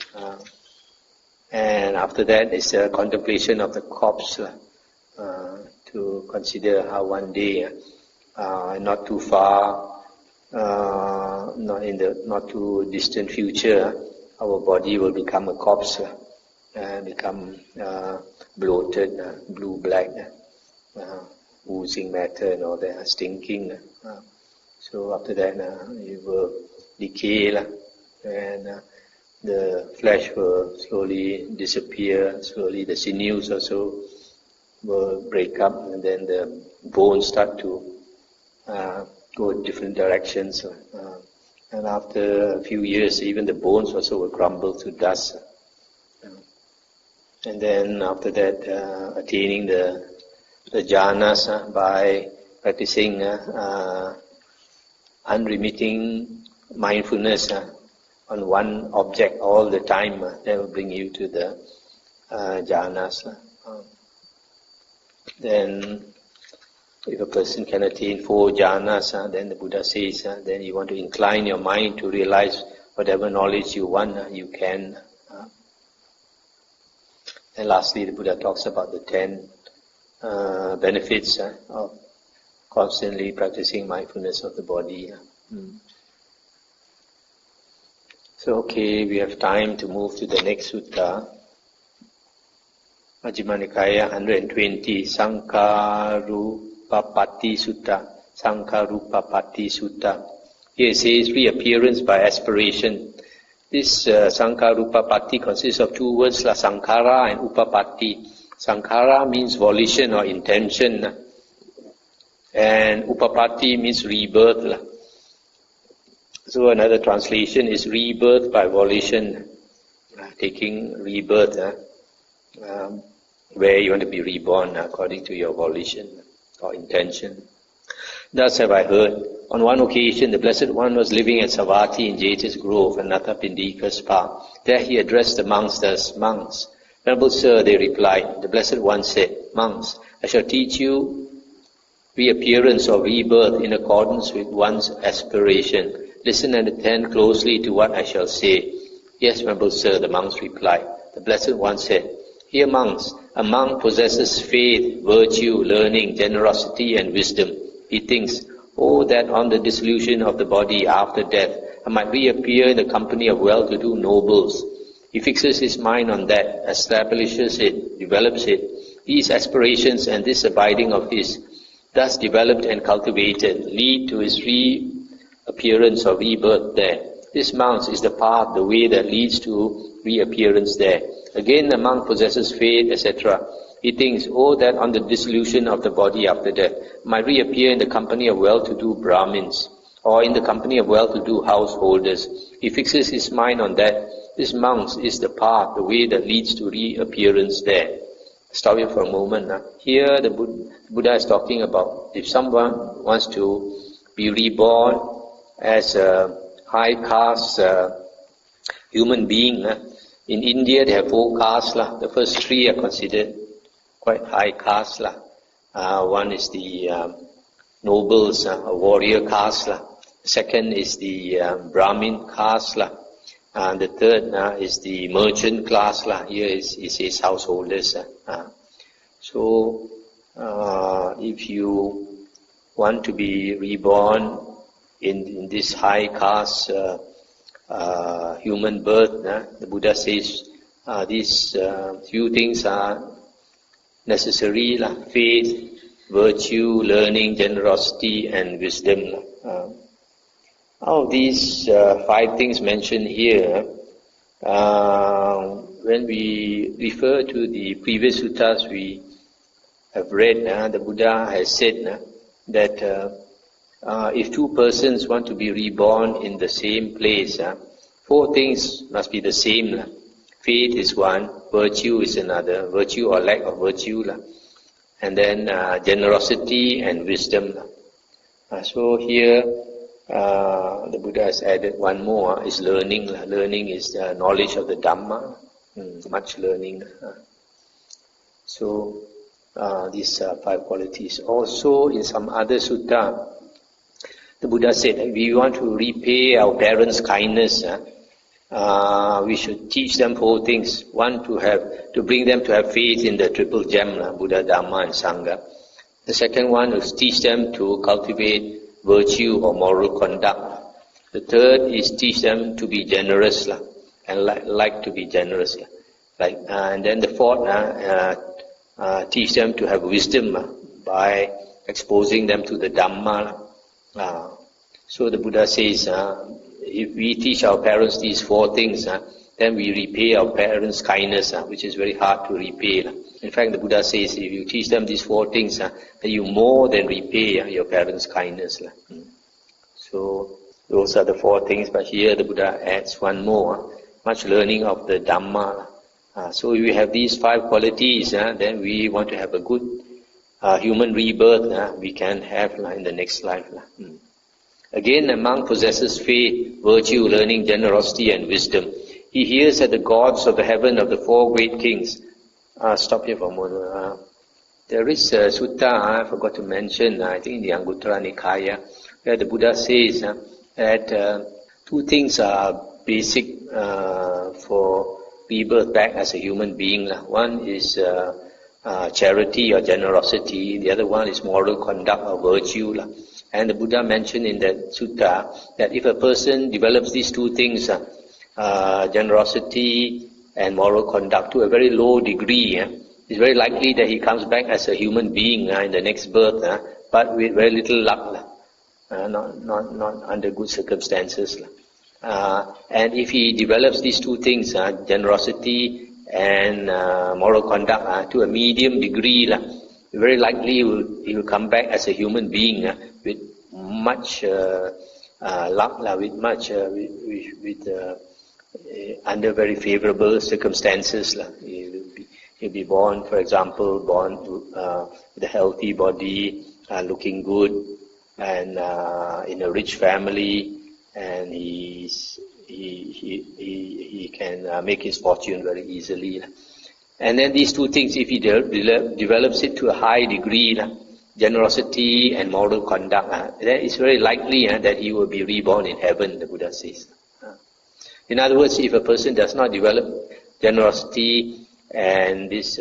And after that is the contemplation of the corpse, to consider how one day, not too far, not too distant future, our body will become a corpse, become bloated, blue-black, oozing matter and all that, stinking. So after that, it will decay, and the flesh will slowly disappear. Slowly, the sinews also will break up, and then the bones start to go in different directions. And after a few years, even the bones also will crumble to dust. And then after that, attaining the jhanas by practicing unremitting mindfulness on one object all the time, that will bring you to the jhanas. Then, if a person can attain 4 jhanas, then the Buddha says, then you want to incline your mind to realize whatever knowledge you want, you can. And lastly, the Buddha talks about the 10 benefits of constantly practicing mindfulness of the body. So, okay, we have time to move to the next sutta. Majjhima Nikāya 120, Sankharupapatti Sutta. Sankharupapatti Sutta. Here it says reappearance by aspiration. This Sankharupapatti consists of 2 words, Sankhara and Upapatti. Sankhara means volition or intention, and Upapatti means rebirth. So another translation is rebirth by volition, taking rebirth, where you want to be reborn according to your volition or intention. Thus have I heard. On one occasion, the Blessed One was living at Savatthi in Jeta's Grove, Anathapindika's park. There he addressed the monks thus, "Monks, Venerable Sir," they replied. The Blessed One said, "Monks, I shall teach you reappearance or rebirth in accordance with one's aspiration. Listen and attend closely to what I shall say." "Yes, Venerable Sir," the monks replied. The Blessed One said, "Hear, monks, a monk possesses faith, virtue, learning, generosity and wisdom. He thinks, oh, that on the dissolution of the body after death, I might reappear in the company of well-to-do nobles. He fixes his mind on that, establishes it, develops it. These aspirations and this abiding of his, thus developed and cultivated, lead to his reappearance or rebirth there. This, monks, is the path, the way that leads to reappearance there. Again, the monk possesses faith, etc. He thinks, oh, that on the dissolution of the body after death, might reappear in the company of well-to-do Brahmins, or in the company of well-to-do householders. He fixes his mind on that. This, monks, is the path, the way that leads to reappearance there." Stop here for a moment. Here the Buddha is talking about if someone wants to be reborn as a high caste human being, In India, they have 4 castes. The first 3 are considered quite high castes. One is the nobles, a warrior caste. The second is the Brahmin caste. And the third is the merchant class. Here is his householders. So, if you want to be reborn in this high caste human birth, the Buddha says these few things are necessary: faith, virtue, learning, generosity, and wisdom. Out of these 5 things mentioned here, when we refer to the previous suttas we have read, the Buddha has said that if 2 persons want to be reborn in the same place, 4 things must be the same. Faith is one, virtue is another, virtue or lack of virtue, and then generosity and wisdom. So here the Buddha has added one more, is learning. Learning is the knowledge of the Dhamma, much learning. So these 5 qualities. Also in some other sutta, the Buddha said that if we want to repay our parents' kindness, we should teach them 4 things. One, to bring them to have faith in the triple gem, Buddha, Dhamma and Sangha. The second one is teach them to cultivate virtue or moral conduct. The third is teach them to be generous and like to be generous. And then the fourth, teach them to have wisdom by exposing them to the Dhamma. So the Buddha says, if we teach our parents these 4 things, then we repay our parents' kindness, which is very hard to repay. In fact, the Buddha says, if you teach them these 4 things, then you more than repay your parents' kindness. So those are the 4 things, but here the Buddha adds one more, much learning of the Dhamma. So if we have these 5 qualities, then we want to have a good human rebirth, we can have in the next life. Again, a monk possesses faith, virtue, learning, generosity and wisdom. He hears that the gods of the heaven of the 4 great kings. Stop here for a moment. There is a sutta I forgot to mention, I think in the Anguttara Nikāya, where the Buddha says that 2 things are basic for rebirth back as a human being. One is charity or generosity, the other one is moral conduct or virtue. And the Buddha mentioned in that sutta that if a person develops these 2 things, generosity and moral conduct to a very low degree, it's very likely that he comes back as a human being in the next birth, but with very little luck, not under good circumstances. And if he develops these 2 things, generosity and moral conduct, to a medium degree, very likely he will come back as a human being with much luck, with much under very favorable circumstances. He'll be born, for example, with a healthy body, looking good, and in a rich family, and he can make his fortune very easily. And then these 2 things, if he develops it to a high degree, generosity and moral conduct, then it's very likely that he will be reborn in heaven, the Buddha says. In other words, if a person does not develop generosity and this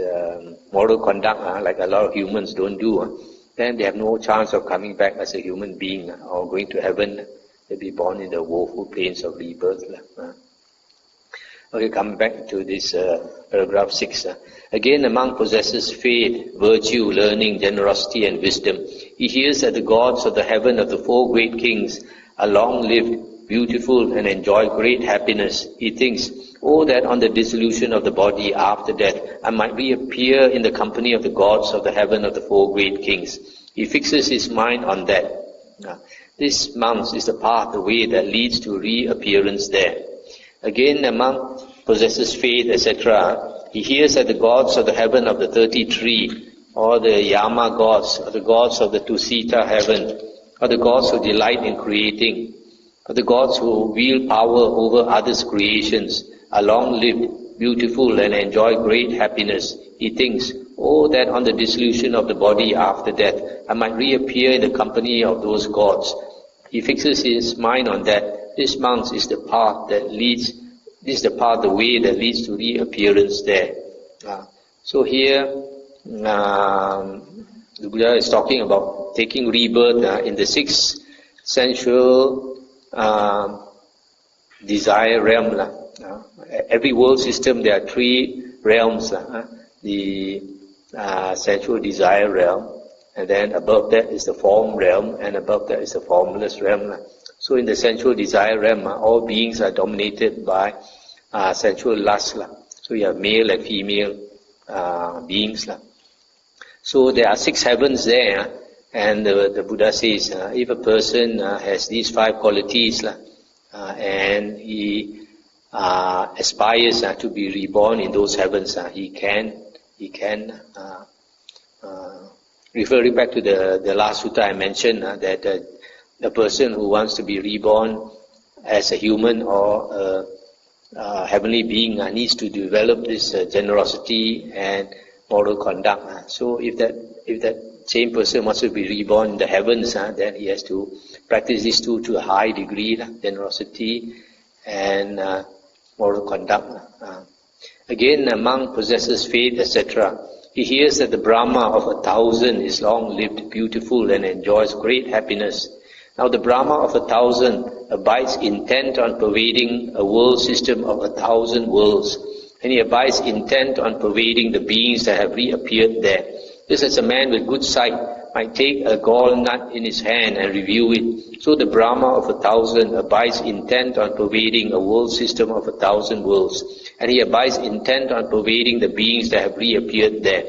moral conduct, like a lot of humans don't do, then they have no chance of coming back as a human being or going to heaven. They'll be born in the woeful plains of rebirth. Okay, come back to this paragraph 6. Again, a monk possesses faith, virtue, learning, generosity and wisdom. He hears that the gods of the heaven of the 4 great kings are long-lived, beautiful and enjoy great happiness. He thinks, oh, that on the dissolution of the body after death, I might reappear in the company of the gods of the heaven of the 4 great kings. He fixes his mind on that. This, monks, is the path, the way that leads to reappearance there. Again, a monk possesses faith, etc. He hears that the gods of the heaven of the 33, or the Yama gods, or the gods of the Tusita heaven, or the gods who delight in creating, or the gods who wield power over others' creations, are long-lived, beautiful, and enjoy great happiness. He thinks, oh, that on the dissolution of the body after death, I might reappear in the company of those gods. He fixes his mind on that. This, monks, is the path that leads, the way that leads to reappearance there. So here, the Buddha is talking about taking rebirth in the sixth sensual desire realm. Every world system, there are three realms. The sensual desire realm, and then above that is the form realm, and above that is the formless realm. So in the sensual desire realm, all beings are dominated by sensual lust. So you have male and female beings. So there are 6 heavens there, and the Buddha says, if a person has these 5 qualities, and he aspires to be reborn in those heavens, he can, referring back to the last sutta I mentioned, that a person who wants to be reborn as a human or a heavenly being needs to develop this generosity and moral conduct. So if that same person wants to be reborn in the heavens, then he has to practice these two to a high degree, generosity and moral conduct. Again, a monk possesses faith, etc. He hears that the Brahma of 1,000 is long-lived, beautiful, and enjoys great happiness. Now the Brahma of 1,000 abides intent on pervading a world system of 1,000 worlds, and he abides intent on pervading the beings that have reappeared there. Just as a man with good sight might take a gall nut in his hand and review it, so the Brahma of 1,000 abides intent on pervading a world system of 1,000 worlds, and he abides intent on pervading the beings that have reappeared there.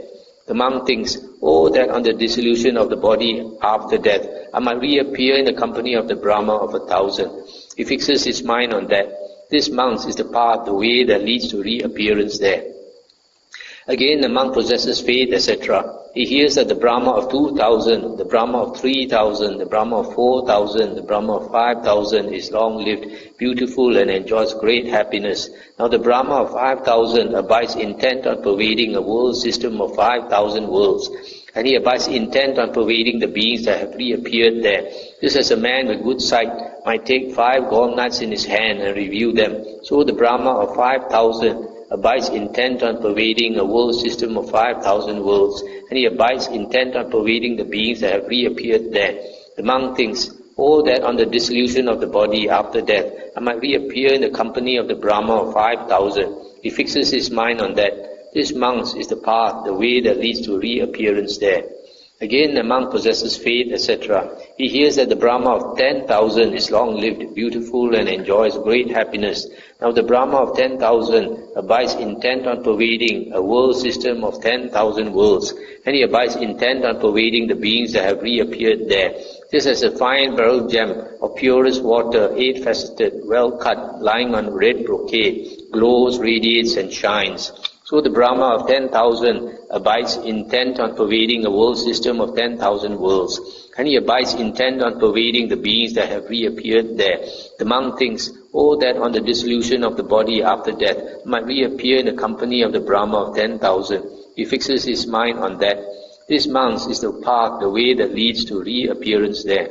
The monk thinks, oh, that on the dissolution of the body after death, I might reappear in the company of the Brahma of 1,000. He fixes his mind on that. This, monks, is the path, the way that leads to reappearance there. Again, the monk possesses faith, etc. He hears that the Brahma of 2,000, the Brahma of 3,000, the Brahma of 4,000, the Brahma of 5,000 is long-lived, beautiful, and enjoys great happiness. Now the Brahma of 5,000 abides intent on pervading a world system of 5,000 worlds, and he abides intent on pervading the beings that have reappeared there. Just as a man with good sight might take 5 gall nuts in his hand and review them, so the Brahma of 5,000 abides intent on pervading a world system of 5,000 worlds, and he abides intent on pervading the beings that have reappeared there. The monk thinks, oh, that on the dissolution of the body after death, I might reappear in the company of the Brahma of 5,000. He fixes his mind on that. This, monks, is the path, the way that leads to reappearance there. Again, the monk possesses faith, etc. He hears that the Brahma of 10,000 is long-lived, beautiful, and enjoys great happiness. Now the Brahma of 10,000 abides intent on pervading a world system of 10,000 worlds, and he abides intent on pervading the beings that have reappeared there. Just as a fine beryl gem of purest water, 8-faceted, well-cut, lying on red brocade, glows, radiates, and shines. So the Brahma of 10,000 abides intent on pervading a world system of 10,000 worlds, and he abides intent on pervading the beings that have reappeared there. The monk thinks, oh, that on the dissolution of the body after death might reappear in the company of the Brahma of 10,000. He fixes his mind on that. This, monks, is the path, the way that leads to reappearance there.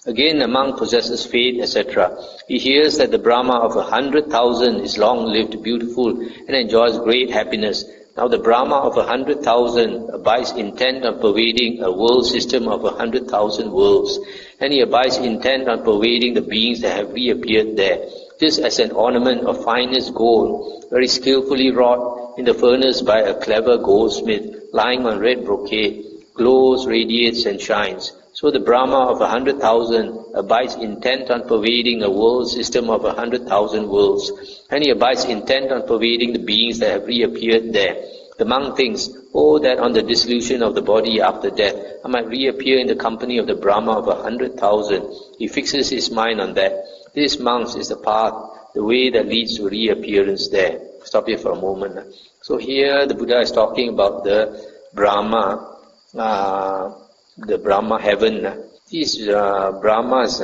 Again, a monk possesses faith, etc. He hears that the Brahma of 100,000 is long-lived, beautiful, and enjoys great happiness. Now the Brahma of 100,000 abides intent on pervading a world system of 100,000 worlds, and he abides intent on pervading the beings that have reappeared there. This as an ornament of finest gold, very skillfully wrought in the furnace by a clever goldsmith, lying on red brocade, glows, radiates, and shines. So the Brahma of 100,000 abides intent on pervading a world system of 100,000 worlds, and he abides intent on pervading the beings that have reappeared there. The monk thinks, oh, that on the dissolution of the body after death, I might reappear in the company of the Brahma of 100,000. He fixes his mind on that. This, monks, is the path, the way that leads to reappearance there. Stop here for a moment. So here the Buddha is talking about the Brahma, the Brahma heaven. These Brahmas,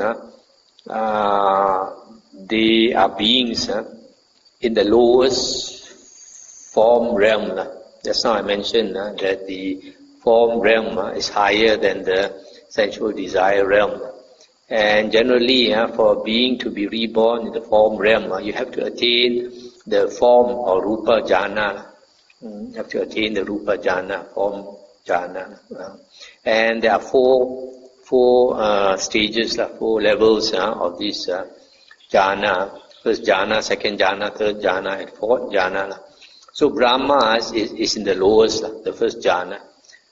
they are beings in the lowest form realm. Just now I mentioned that the form realm is higher than the sensual desire realm. And generally, for a being to be reborn in the form realm, you have to attain the form or rupa jhana. You have to attain the rupa jhana, form jhana. And there are four stages, 4 levels of this jhana. First jhana, second jhana, third jhana, and fourth jhana. So Brahma is in the lowest, the first jhana.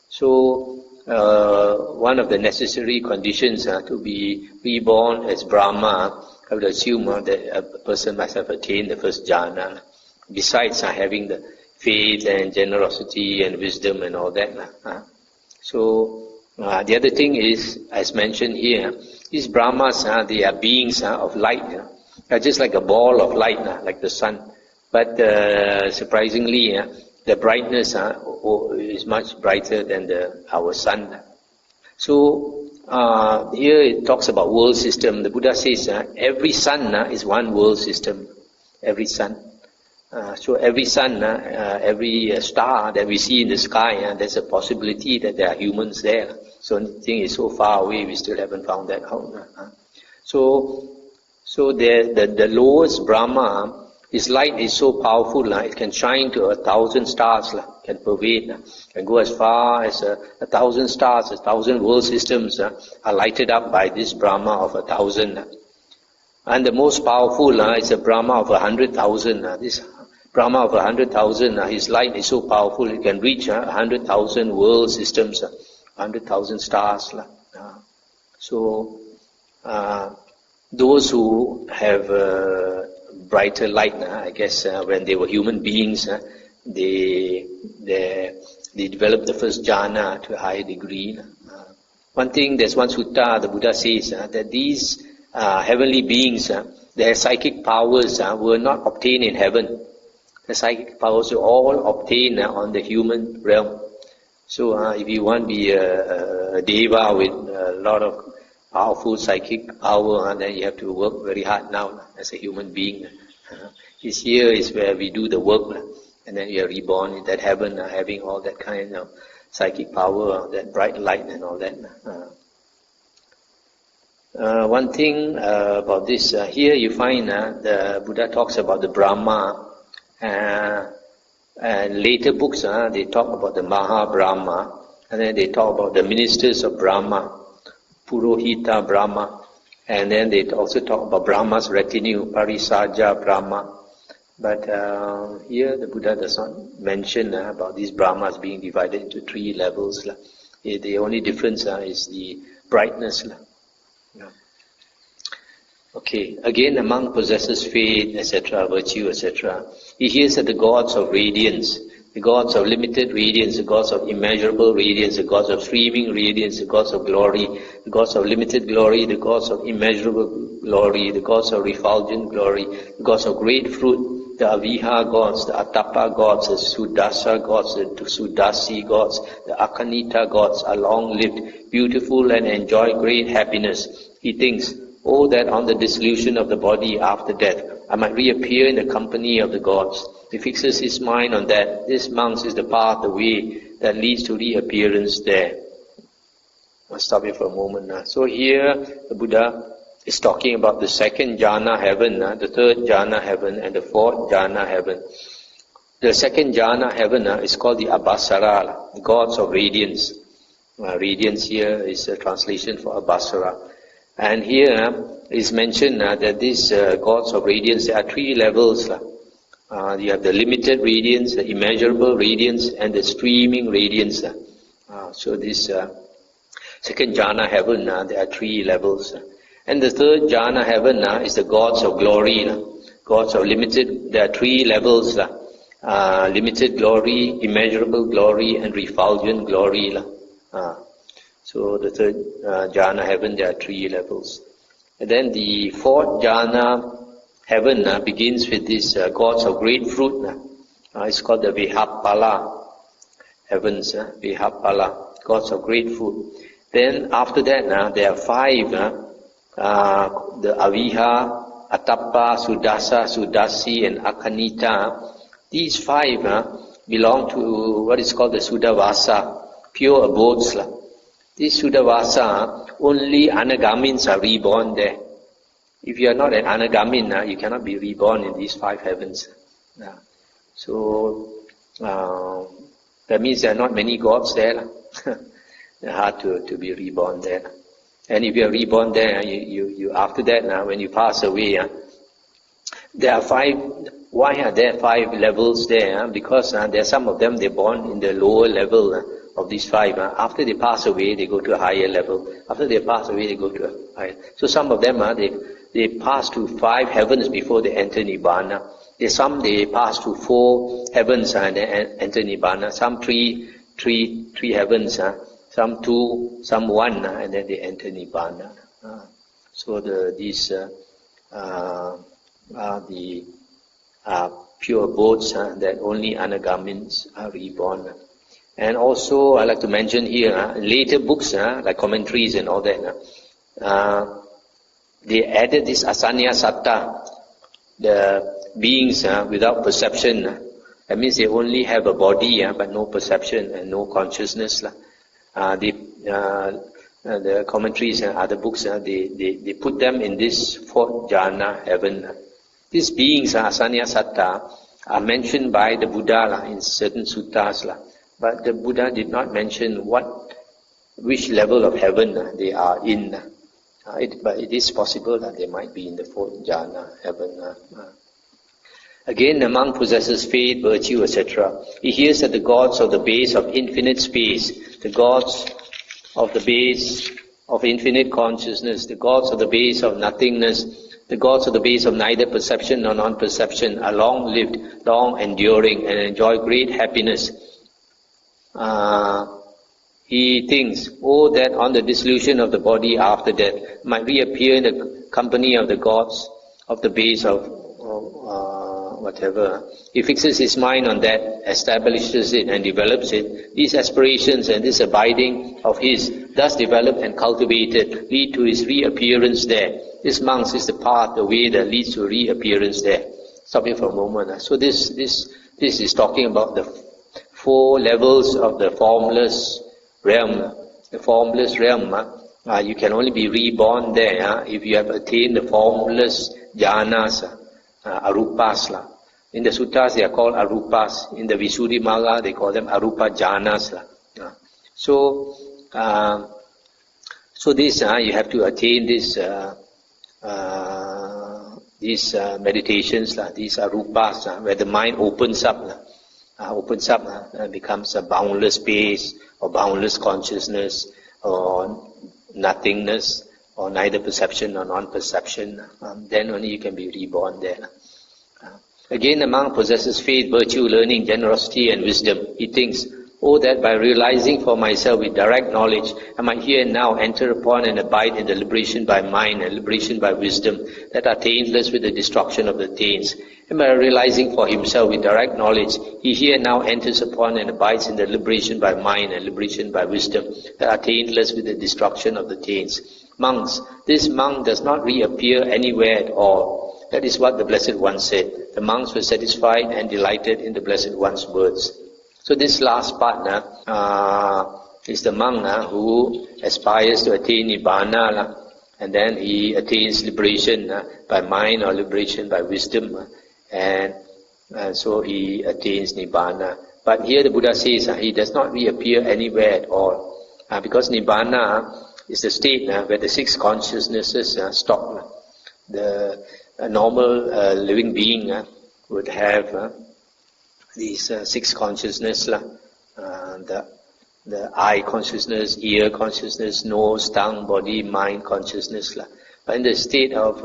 So one of the necessary conditions to be reborn as Brahma, I would assume that a person must have attained the first jhana, besides having the faith and generosity and wisdom and all that. So the other thing is, as mentioned here, these Brahmas, they are beings of light. They're just like a ball of light, like the sun. But surprisingly, the brightness is much brighter than our sun. So here it talks about world system. The Buddha says every sun is one world system. Every sun. So every sun, every star that we see in the sky, there's a possibility that there are humans there. So the thing is so far away, we still haven't found that out. So the lowest Brahma, his light is so powerful, it can shine to 1,000 stars, can pervade, can go as far as 1,000 stars, 1,000 world systems are lighted up by this Brahma of 1,000. And the most powerful is a Brahma of 100,000. This Brahma of 100,000, his light is so powerful, it can reach 100,000 world systems, 100,000 stars. So those who have brighter light, I guess when they were human beings, they developed the first jhana to a higher degree. There's one sutta, the Buddha says that these heavenly beings, their psychic powers were not obtained in heaven. The psychic powers were all obtained on the human realm. So if you want to be a deva with a lot of powerful psychic power, then you have to work very hard now as a human being. This here is where we do the work, and then you are reborn in that heaven, having all that kind of psychic power, that bright light and all that. One thing about this, here you find the Buddha talks about the Brahma, and later books they talk about the Maha Brahma, and then they talk about the ministers of Brahma, Purohita Brahma, and then they also talk about Brahma's retinue, Parisaja Brahma. But here the Buddha does not mention about these Brahmas being divided into 3 levels. The only difference is the brightness. Okay, again among possessors faith, etc., virtue, etc., he hears that the gods of radiance, the gods of limited radiance, the gods of immeasurable radiance, the gods of streaming radiance, the gods of glory, the gods of limited glory, the gods of immeasurable glory, the gods of refulgent glory, the gods of great fruit, the Aviha gods, the Atapa gods, the Sudasa gods, the Sudasi gods, the Akanita gods are long-lived, beautiful and enjoy great happiness. He thinks, oh, that on the dissolution of the body after death, I might reappear in the company of the gods. He fixes his mind on that. This, monks, is the path, the way that leads to reappearance there. I'll stop here for a moment now. So here, the Buddha is talking about the second jhana heaven, the third jhana heaven, and the fourth jhana heaven. The second jhana heaven is called the Abhasara, the gods of radiance. Radiance here is a translation for Abhasara. And here is mentioned that these gods of radiance, there are 3 levels. You have the limited radiance, the immeasurable radiance, and the streaming radiance. So this second jhana heaven, there are 3 levels. And the third jhana heaven is the gods of glory. Gods of limited, there are 3 levels. Limited glory, immeasurable glory, and refulgent glory. So the third jhana heaven, there are 3 levels. And then the fourth jhana heaven begins with these gods of great fruit. It's called the Vihappala heavens, Vihappala, gods of great fruit. Then after that, there are 5, the Aviha, Atappa, Sudasa, Sudasi, and Akanita. These 5 belong to what is called the Sudavasa, pure abodes. This Sudavasa, only Anagamins are reborn there. If you are not an Anagamin, you cannot be reborn in these 5 heavens. So, that means there are not many gods there. It's hard to be reborn there. And if you are reborn there, you after that, when you pass away, there are 5. Why are there 5 levels there? Because there are some of them, they're born in the lower level of these 5. After they pass away, they go to a higher level. After they pass away, they go to a higher. So some of them, they pass to 5 heavens before they enter Nibbana. Some they pass to 4 heavens and they enter Nibbana. Some 3 heavens, some 2, some 1, and then they enter Nibbana. So these are the pure abodes that only Anagamins are reborn. And also, I like to mention here, later books, like commentaries and all that, they added this asanya satta, the beings without perception. That means they only have a body, but no perception and no consciousness. The commentaries and other books, they put them in this 4th jhana heaven. These beings, asanya satta, are mentioned by the Buddha in certain suttas. But the Buddha did not mention which level of heaven they are in. But it is possible that they might be in the 4th jhana heaven. Again, the monk possesses faith, virtue, etc. He hears that the gods of the base of infinite space, the gods of the base of infinite consciousness, the gods of the base of nothingness, the gods of the base of neither perception nor non-perception are long-lived, long-enduring, and enjoy great happiness. He thinks, that on the dissolution of the body after death might reappear in the company of the gods of the base of whatever. He fixes his mind on that, establishes it and develops it. These aspirations and this abiding of his, thus developed and cultivated, lead to his reappearance there. This, monks, is the path, the way that leads to reappearance there. Stop here for a moment. So this is talking about the 4 levels of the formless realm. The formless realm, you can only be reborn there if you have attained the formless jhanas, arupas. In the suttas they are called arupas. In the Visuddhimagga they call them arupa jhanas. So this you have to attain this these meditations, these arupas, where the mind opens up. Becomes a boundless space or boundless consciousness or nothingness or neither perception or non-perception. Then only you can be reborn there. Again, the monk possesses faith, virtue, learning, generosity and wisdom. He thinks, that by realizing for myself with direct knowledge, I might here and now enter upon and abide in the liberation by mind and liberation by wisdom that are taintless with the destruction of the taints. And by realizing for himself with direct knowledge, he here and now enters upon and abides in the liberation by mind and liberation by wisdom that are taintless with the destruction of the taints. Monks, this monk does not reappear anywhere at all. That is what the Blessed One said. The monks were satisfied and delighted in the Blessed One's words. So this last part is the monk who aspires to attain Nibbana, and then he attains liberation by mind or liberation by wisdom, and so he attains Nibbana. But here the Buddha says he does not reappear anywhere at all, because Nibbana is the state where the 6 consciousnesses stop. A normal living being would have these 6 consciousness, the eye consciousness, ear consciousness, nose, tongue, body, mind consciousness. But in the state of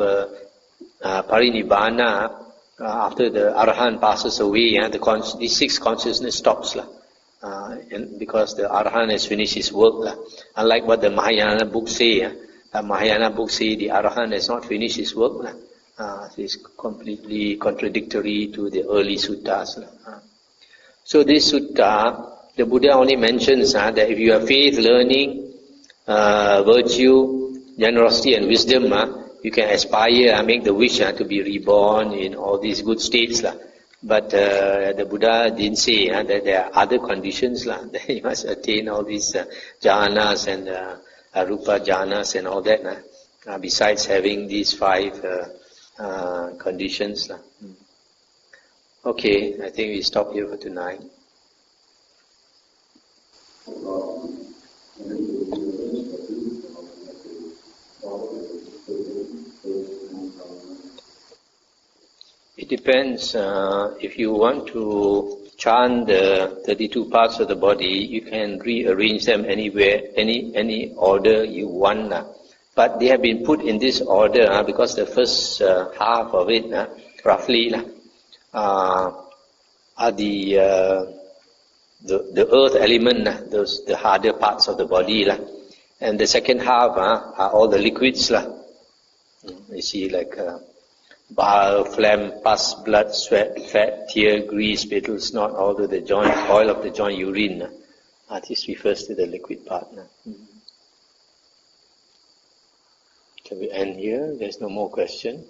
parinibbana, after the Arahant passes away, these 6 consciousness stops. And because the Arahant has finished his work. Unlike what the Mahayana books say, the Arahant has not finished his work. It's completely contradictory to the early suttas. So this sutta, the Buddha only mentions that if you have faith, learning, virtue, generosity and wisdom, you can aspire, make the wish to be reborn in all these good states. But the Buddha didn't say that there are other conditions that you must attain all these jhanas and arupa jhanas and all that. Besides having these 5 conditions. Okay, I think we stop here for tonight. It depends. If you want to chant the 32 parts of the body, you can rearrange them anywhere, any order you want. But they have been put in this order because the first half of it, roughly, are the earth element, the harder parts of the body, and the second half are all the liquids. You see, like bile, phlegm, pus, blood, sweat, fat, tear, grease, spittle, snot, all of the joint, oil of the joint, urine. This refers to the liquid part. Can we end here? There's no more question.